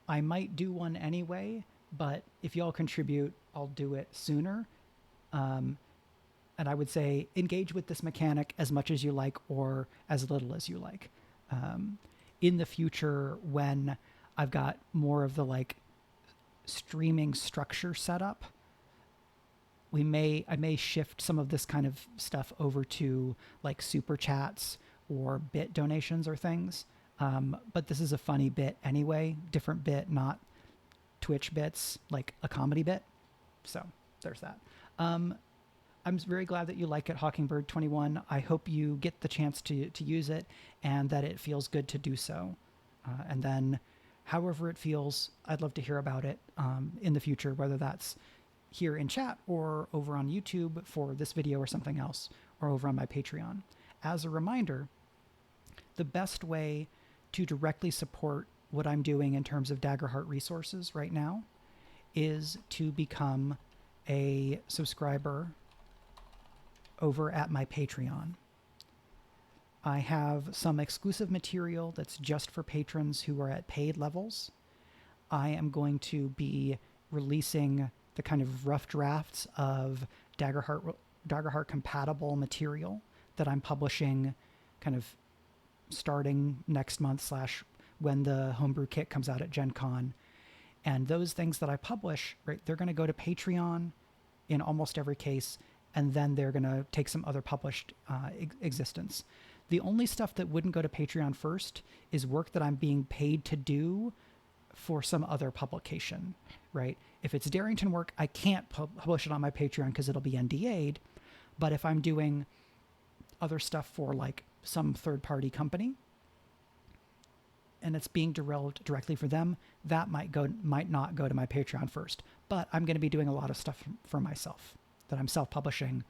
I might do one anyway, but if y'all contribute, I'll do it sooner. And I would say engage with this mechanic as much as you like or as little as you like. In the future, when I've got more of the like streaming structure set up, I may shift some of this kind of stuff over to like super chats or bit donations or things. But this is a funny bit anyway, different bit, not Twitch bits, like a comedy bit. So there's that. I'm very glad that you like it, Hawkingbird21. I hope you get the chance to use it and that it feels good to do so. And then however it feels, I'd love to hear about it in the future, whether that's here in chat or over on YouTube for this video or something else, or over on my Patreon. As a reminder, the best way to directly support what I'm doing in terms of Daggerheart resources right now is to become a subscriber over at my Patreon. I have some exclusive material that's just for patrons who are at paid levels. I am going to be releasing the kind of rough drafts of Daggerheart compatible material that I'm publishing kind of starting next month / when the homebrew kit comes out at Gen Con. And those things that I publish, right, they're going to go to Patreon in almost every case, and then they're going to take some other published existence. The only stuff that wouldn't go to Patreon first is work that I'm being paid to do for some other publication, right? If it's Darrington work, I can't publish it on my Patreon because it'll be NDA'd. But if I'm doing other stuff for like some third-party company and it's being derailed directly for them, that might not go to my Patreon first. But I'm going to be doing a lot of stuff for myself that I'm self-publishing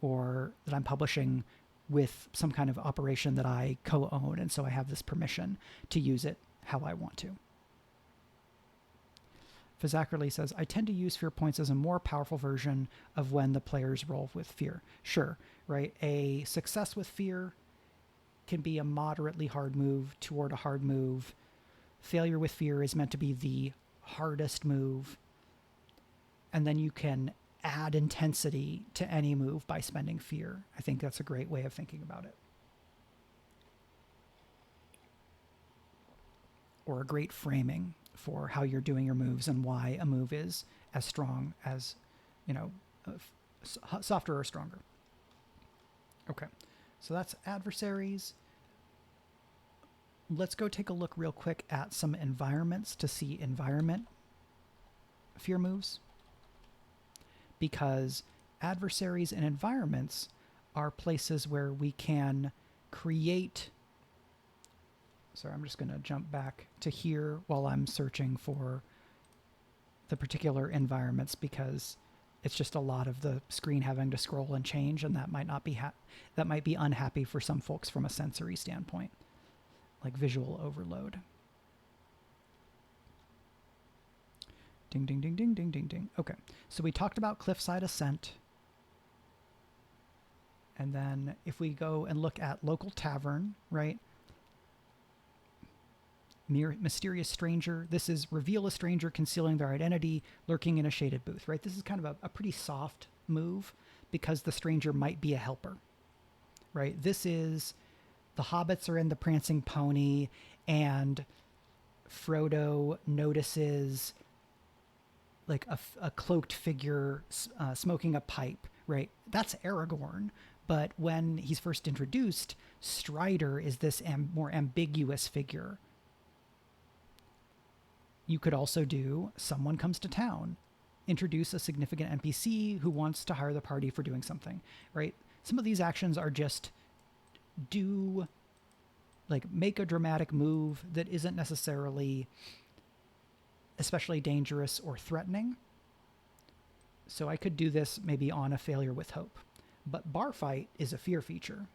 or that I'm publishing with some kind of operation that I co-own, and so I have this permission to use it how I want to. Fazzackerly says, I tend to use fear points as a more powerful version of when the players roll with fear. Sure, right? A success with fear can be a moderately hard move toward a hard move. Failure with fear is meant to be the hardest move. And then you can add intensity to any move by spending fear. I think that's a great way of thinking about it. Or a great framing for how you're doing your moves and why a move is as strong as, softer or stronger. Okay, so that's adversaries. Let's go take a look real quick at some environments to see environment fear moves. Because adversaries and environments are places where we can create... Sorry, I'm just going to jump back to here while I'm searching for the particular environments, because It's just a lot of the screen having to scroll and change, and that might not be that might be unhappy for some folks from a sensory standpoint, like visual overload. Ding, ding, ding, ding, ding, ding, ding. Okay, so we talked about cliffside ascent. And then if we go and look at local tavern, right? Mysterious stranger. This is reveal a stranger concealing their identity, lurking in a shaded booth, right? This is kind of a pretty soft move because the stranger might be a helper, right? This is the hobbits are in the prancing pony, and Frodo notices like a cloaked figure smoking a pipe, right? That's Aragorn. But when he's first introduced, Strider is this more ambiguous figure. You could also do someone comes to town, introduce a significant NPC who wants to hire the party for doing something, right? Some of these actions are just make a dramatic move that isn't necessarily especially dangerous or threatening. So I could do this maybe on a failure with hope. But bar fight is a fear feature.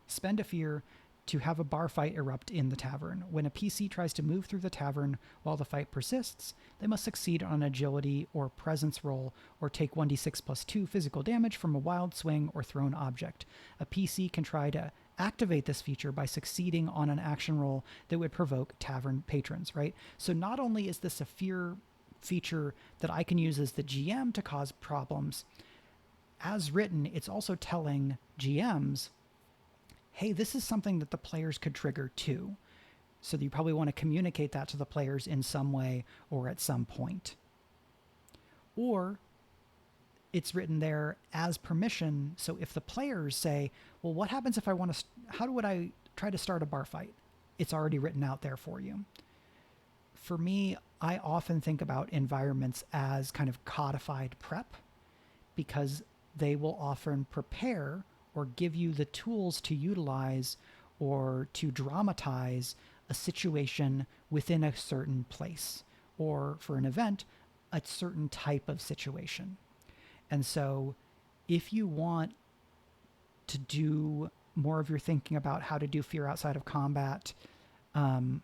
Spend a fear to have a bar fight erupt in the tavern. When a PC tries to move through the tavern while the fight persists, they must succeed on an agility or presence roll or take 1d6 plus 2 physical damage from a wild swing or thrown object. A PC can try to activate this feature by succeeding on an action roll that would provoke tavern patrons, right? So not only is this a fear feature that I can use as the GM to cause problems, as written, it's also telling GMs, hey, this is something that the players could trigger too. So you probably want to communicate that to the players in some way or at some point. Or it's written there as permission. So if the players say, well, what happens if I want to, how would I try to start a bar fight? It's already written out there for you. For me, I often think about environments as kind of codified prep because they will often prepare or give you the tools to utilize or to dramatize a situation within a certain place, or for an event, a certain type of situation. And so if you want to do more of your thinking about how to do fear outside of combat, one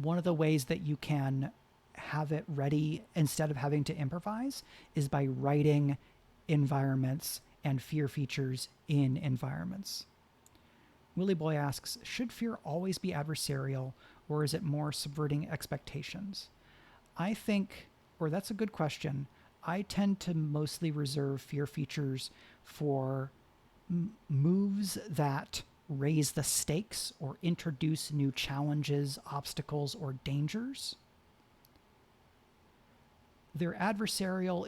of the ways that you can have it ready instead of having to improvise is by writing environments and fear features in environments. Willie Boy asks, should fear always be adversarial, or is it more subverting expectations? I think, or that's a good question, I tend to mostly reserve fear features for moves that raise the stakes or introduce new challenges, obstacles, or dangers. They're adversarial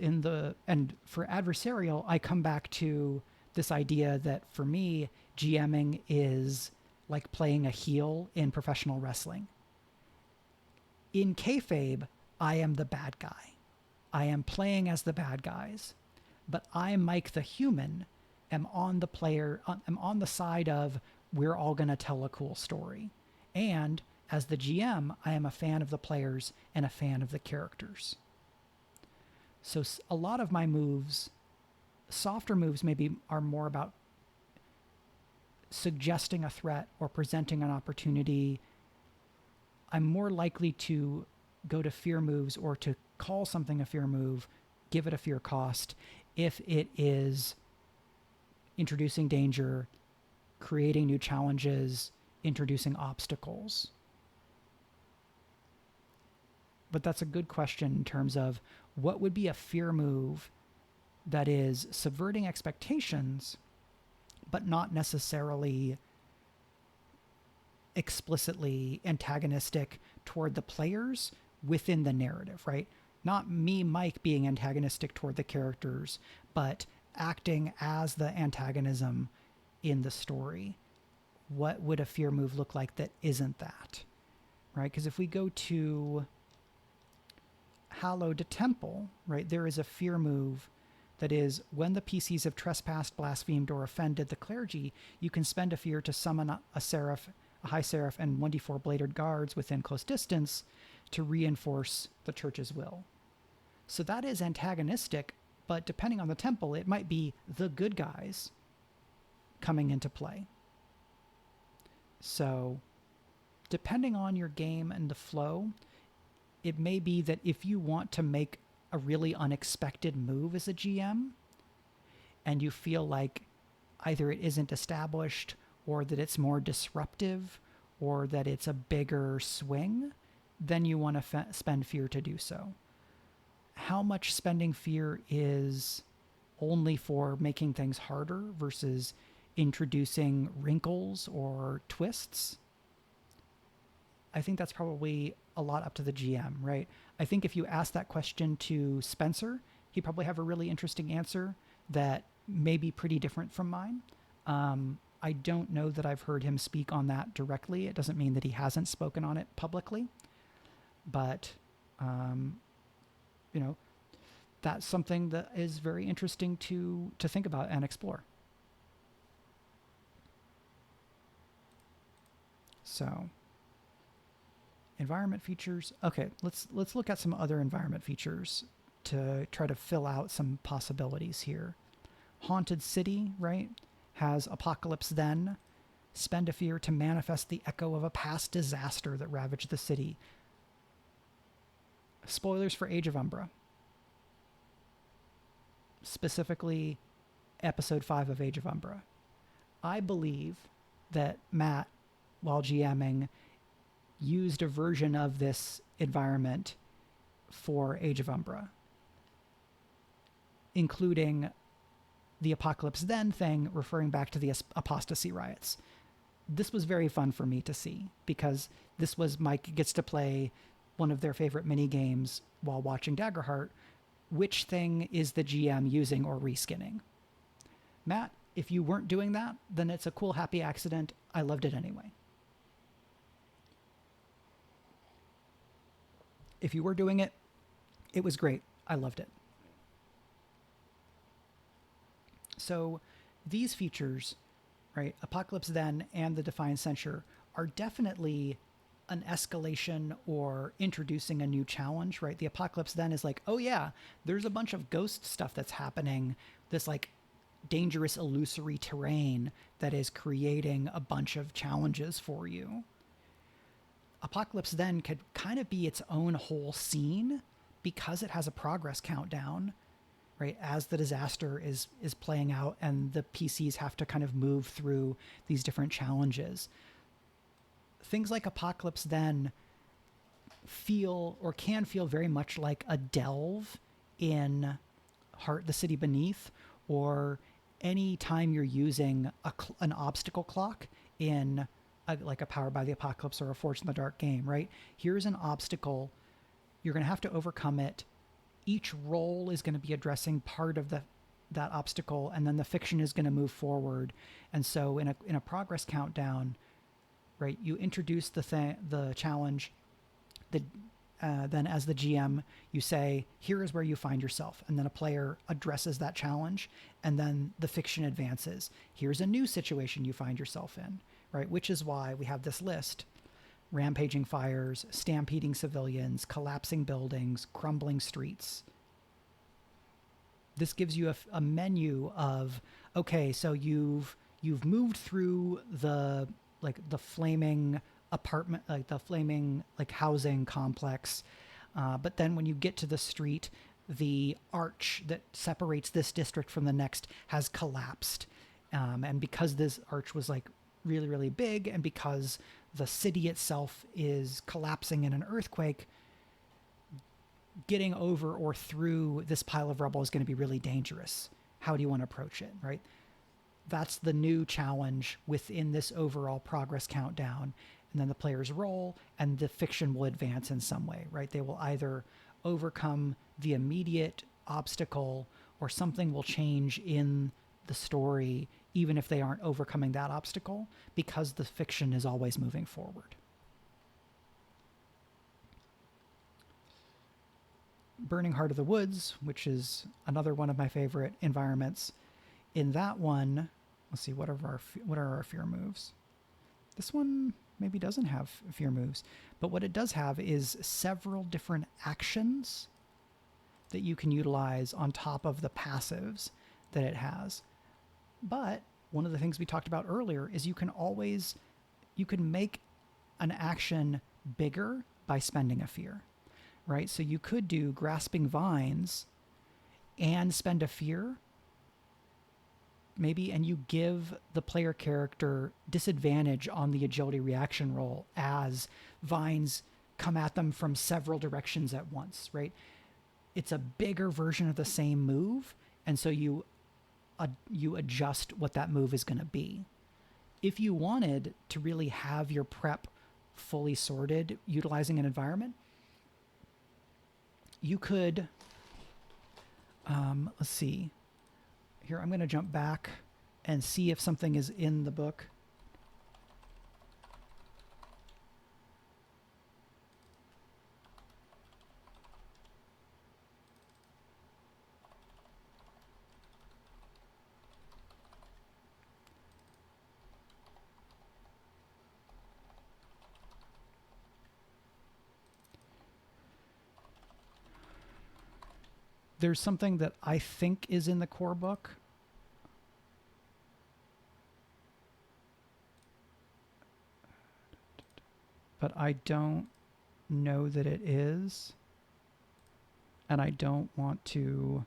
and for adversarial, I come back to this idea that for me, GMing is like playing a heel in professional wrestling. In kayfabe, I am the bad guy. I am playing as the bad guys, but I, Mike the human, am on the side of we're all going to tell a cool story. And as the GM, I am a fan of the players and a fan of the characters. So a lot of my moves, softer moves maybe, are more about suggesting a threat or presenting an opportunity. I'm more likely to go to fear moves or to call something a fear move, give it a fear cost, if it is introducing danger, creating new challenges, introducing obstacles. But that's a good question in terms of what would be a fear move that is subverting expectations, but not necessarily explicitly antagonistic toward the players within the narrative, right? Not me, Mike, being antagonistic toward the characters, but acting as the antagonism in the story. What would a fear move look like that isn't that, right? Because if we go to Hallowed Temple, right, there is a fear move that is when the PCs have trespassed, blasphemed, or offended the clergy, you can spend a fear to summon a seraph, a high seraph, and 1d4 bladed guards within close distance to reinforce the church's will. So that is antagonistic, but depending on the temple, it might be the good guys coming into play. So depending on your game and the flow, it may be that if you want to make a really unexpected move as a GM and you feel like either it isn't established or that it's more disruptive or that it's a bigger swing, then you want to spend fear to do so. How much spending fear is only for making things harder versus introducing wrinkles or twists? I think that's probably a lot up to the GM, right? I think if you ask that question to Spencer, he'd probably have a really interesting answer that may be pretty different from mine. I don't know that I've heard him speak on that directly. It doesn't mean that he hasn't spoken on it publicly, but you know, that's something that is very interesting to think about and explore. So, environment features. Okay, let's look at some other environment features to try to fill out some possibilities here. Haunted City, right, has Apocalypse Then. Spend a fear to manifest the echo of a past disaster that ravaged the city. Spoilers for Age of Umbra. Specifically, Episode 5 of Age of Umbra. I believe that Matt, while GMing, used a version of this environment for Age of Umbra, including the Apocalypse Then thing, referring back to the apostasy riots. This was very fun for me to see because this was Mike gets to play one of their favorite mini games while watching Daggerheart. Which thing is the GM using or reskinning? Matt, if you weren't doing that, then it's a cool, happy accident. I loved it anyway. If you were doing it, it was great. I loved it. So these features, right, Apocalypse Then and the Defiant Censure, are definitely an escalation or introducing a new challenge, right? The Apocalypse Then is like, oh yeah, there's a bunch of ghost stuff that's happening, this like dangerous illusory terrain that is creating a bunch of challenges for you. Apocalypse Then could kind of be its own whole scene because it has a progress countdown, right? As the disaster is playing out and the PCs have to kind of move through these different challenges. Things like Apocalypse Then feel or can feel very much like a delve in Heart the City Beneath, or any time you're using an obstacle clock in like a Powered by the Apocalypse or a Forged in the Dark game, right? Here's an obstacle. You're going to have to overcome it. Each roll is going to be addressing part of that obstacle, and then the fiction is going to move forward. And so in a progress countdown, right, you introduce the challenge. Then as the GM, you say, here is where you find yourself. And then a player addresses that challenge, and then the fiction advances. Here's a new situation you find yourself in, right? Which is why we have this list: rampaging fires, stampeding civilians, collapsing buildings, crumbling streets. This gives you a menu of, okay, so you've moved through the flaming apartment, like the flaming like housing complex, but then when you get to the street, the arch that separates this district from the next has collapsed, and because this arch was like really, really big, and because the city itself is collapsing in an earthquake, getting over or through this pile of rubble is going to be really dangerous. How do you want to approach it, right? That's the new challenge within this overall progress countdown. And then the players roll, and the fiction will advance in some way, right? They will either overcome the immediate obstacle, or something will change in the story, even if they aren't overcoming that obstacle, because the fiction is always moving forward. Burning Heart of the Woods, which is another one of my favorite environments. In that one, let's see, what are our fear moves? This one maybe doesn't have fear moves, but what it does have is several different actions that you can utilize on top of the passives that it has. But one of the things we talked about earlier is you can make an action bigger by spending a fear, right? So you could do Grasping Vines and spend a fear, maybe, and you give the player character disadvantage on the agility reaction roll as vines come at them from several directions at once, right? It's a bigger version of the same move, and so you adjust what that move is going to be. If you wanted to really have your prep fully sorted utilizing an environment, you could, let's see. Here, I'm going to jump back and see if something is in the book. There's something that I think is in the core book. But I don't know that it is. And I don't want to...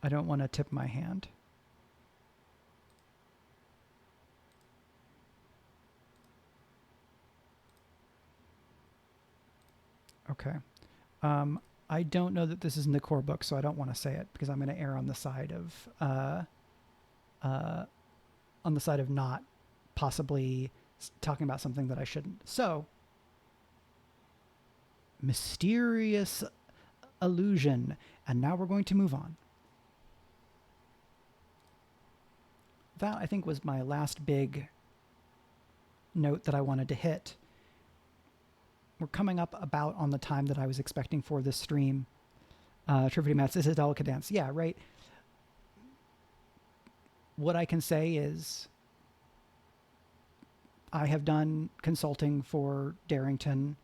I don't want to tip my hand. Okay. I don't know that this is in the core book, so I don't want to say it because I'm going to err on the side of not possibly talking about something that I shouldn't. So, mysterious illusion, and now we're going to move on. That, I think, was my last big note that I wanted to hit. We're coming up about on the time that I was expecting for this stream. Trivia Mats, this is Delicate Dance. Yeah, right. What I can say is I have done consulting for Darrington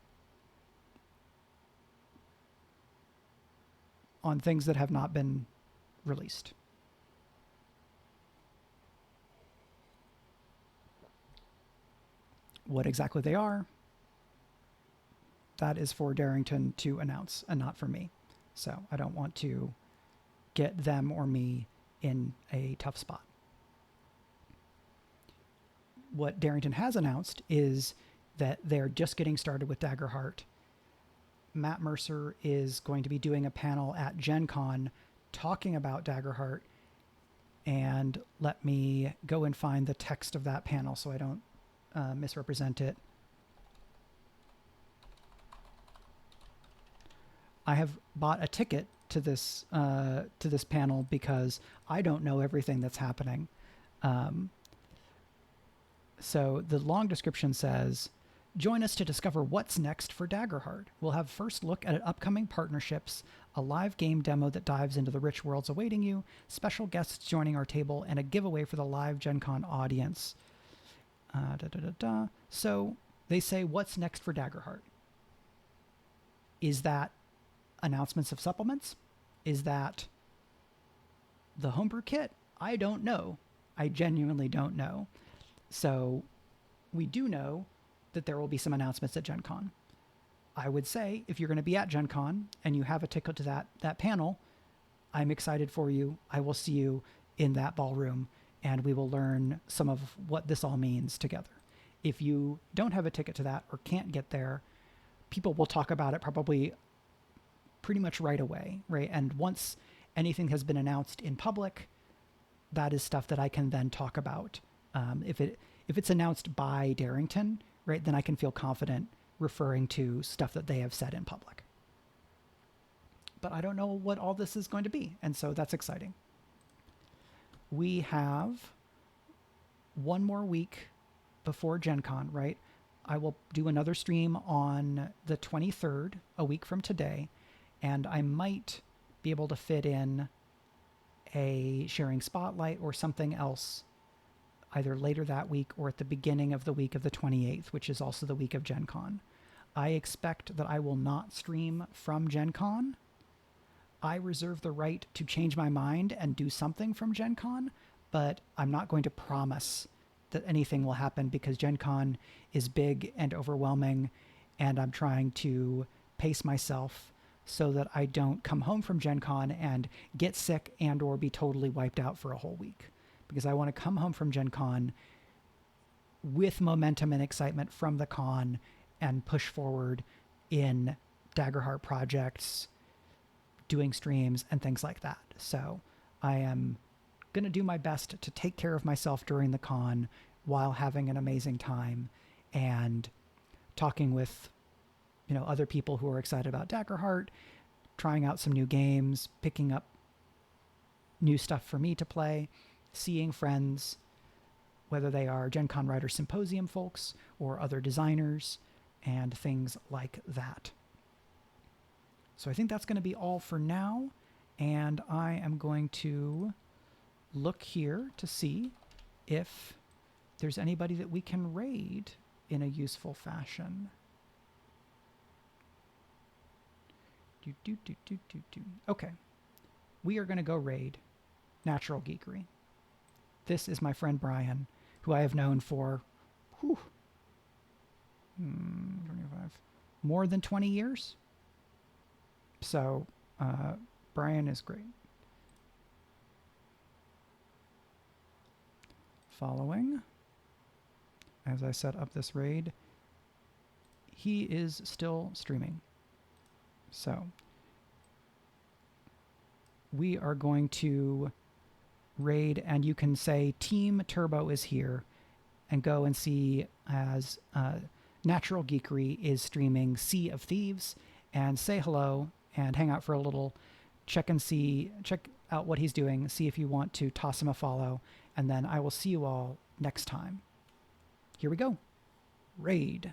on things that have not been released. What exactly they are, that is for Darrington to announce and not for me. So I don't want to get them or me in a tough spot. What Darrington has announced is that they're just getting started with Daggerheart. Matt Mercer is going to be doing a panel at Gen Con talking about Daggerheart. And let me go and find the text of that panel so I don't misrepresent it. I have bought a ticket to this panel because I don't know everything that's happening. So the long description says, join us to discover what's next for Daggerheart. We'll have first look at upcoming partnerships, a live game demo that dives into the rich worlds awaiting you, special guests joining our table, and a giveaway for the live Gen Con audience. So they say, what's next for Daggerheart? Is that announcements of supplements? Is that the homebrew kit? I don't know. I genuinely don't know. So we do know that there will be some announcements at Gen Con. I would say if you're going to be at Gen Con and you have a ticket to that panel, I'm excited for you. I will see you in that ballroom and we will learn some of what this all means together. If you don't have a ticket to that or can't get there, people will talk about it probably pretty much right away, right? And once anything has been announced in public, that is stuff that I can then talk about. If it's announced by Darrington, right, then I can feel confident referring to stuff that they have said in public. But I don't know what all this is going to be, and so that's exciting. We have one more week before Gen Con, right? I will do another stream on the 23rd, a week from today, and I might be able to fit in a sharing spotlight or something else either later that week or at the beginning of the week of the 28th, which is also the week of Gen Con. I expect that I will not stream from Gen Con. I reserve the right to change my mind and do something from Gen Con, but I'm not going to promise that anything will happen because Gen Con is big and overwhelming, and I'm trying to pace myself so that I don't come home from Gen Con and get sick and or be totally wiped out for a whole week. Because I want to come home from Gen Con with momentum and excitement from the con and push forward in Daggerheart projects, doing streams, and things like that. So I am going to do my best to take care of myself during the con while having an amazing time and talking with, other people who are excited about Daggerheart, trying out some new games, picking up new stuff for me to play, seeing friends, whether they are Gen Con Writer Symposium folks or other designers and things like that. So I think that's going to be all for now. And I am going to look here to see if there's anybody that we can raid in a useful fashion. Okay. We are going to go raid Natural Geekery. This is my friend Brian, who I have known for 25, more than 20 years. So Brian is great. Following, as I set up this raid, he is still streaming. So we are going to raid, and you can say Team Turbo is here and go and see as Natural Geekery is streaming Sea of Thieves, and say hello and hang out for a little, check out what he's doing, see if you want to toss him a follow, and then I will see you all next time. Here we go. Raid.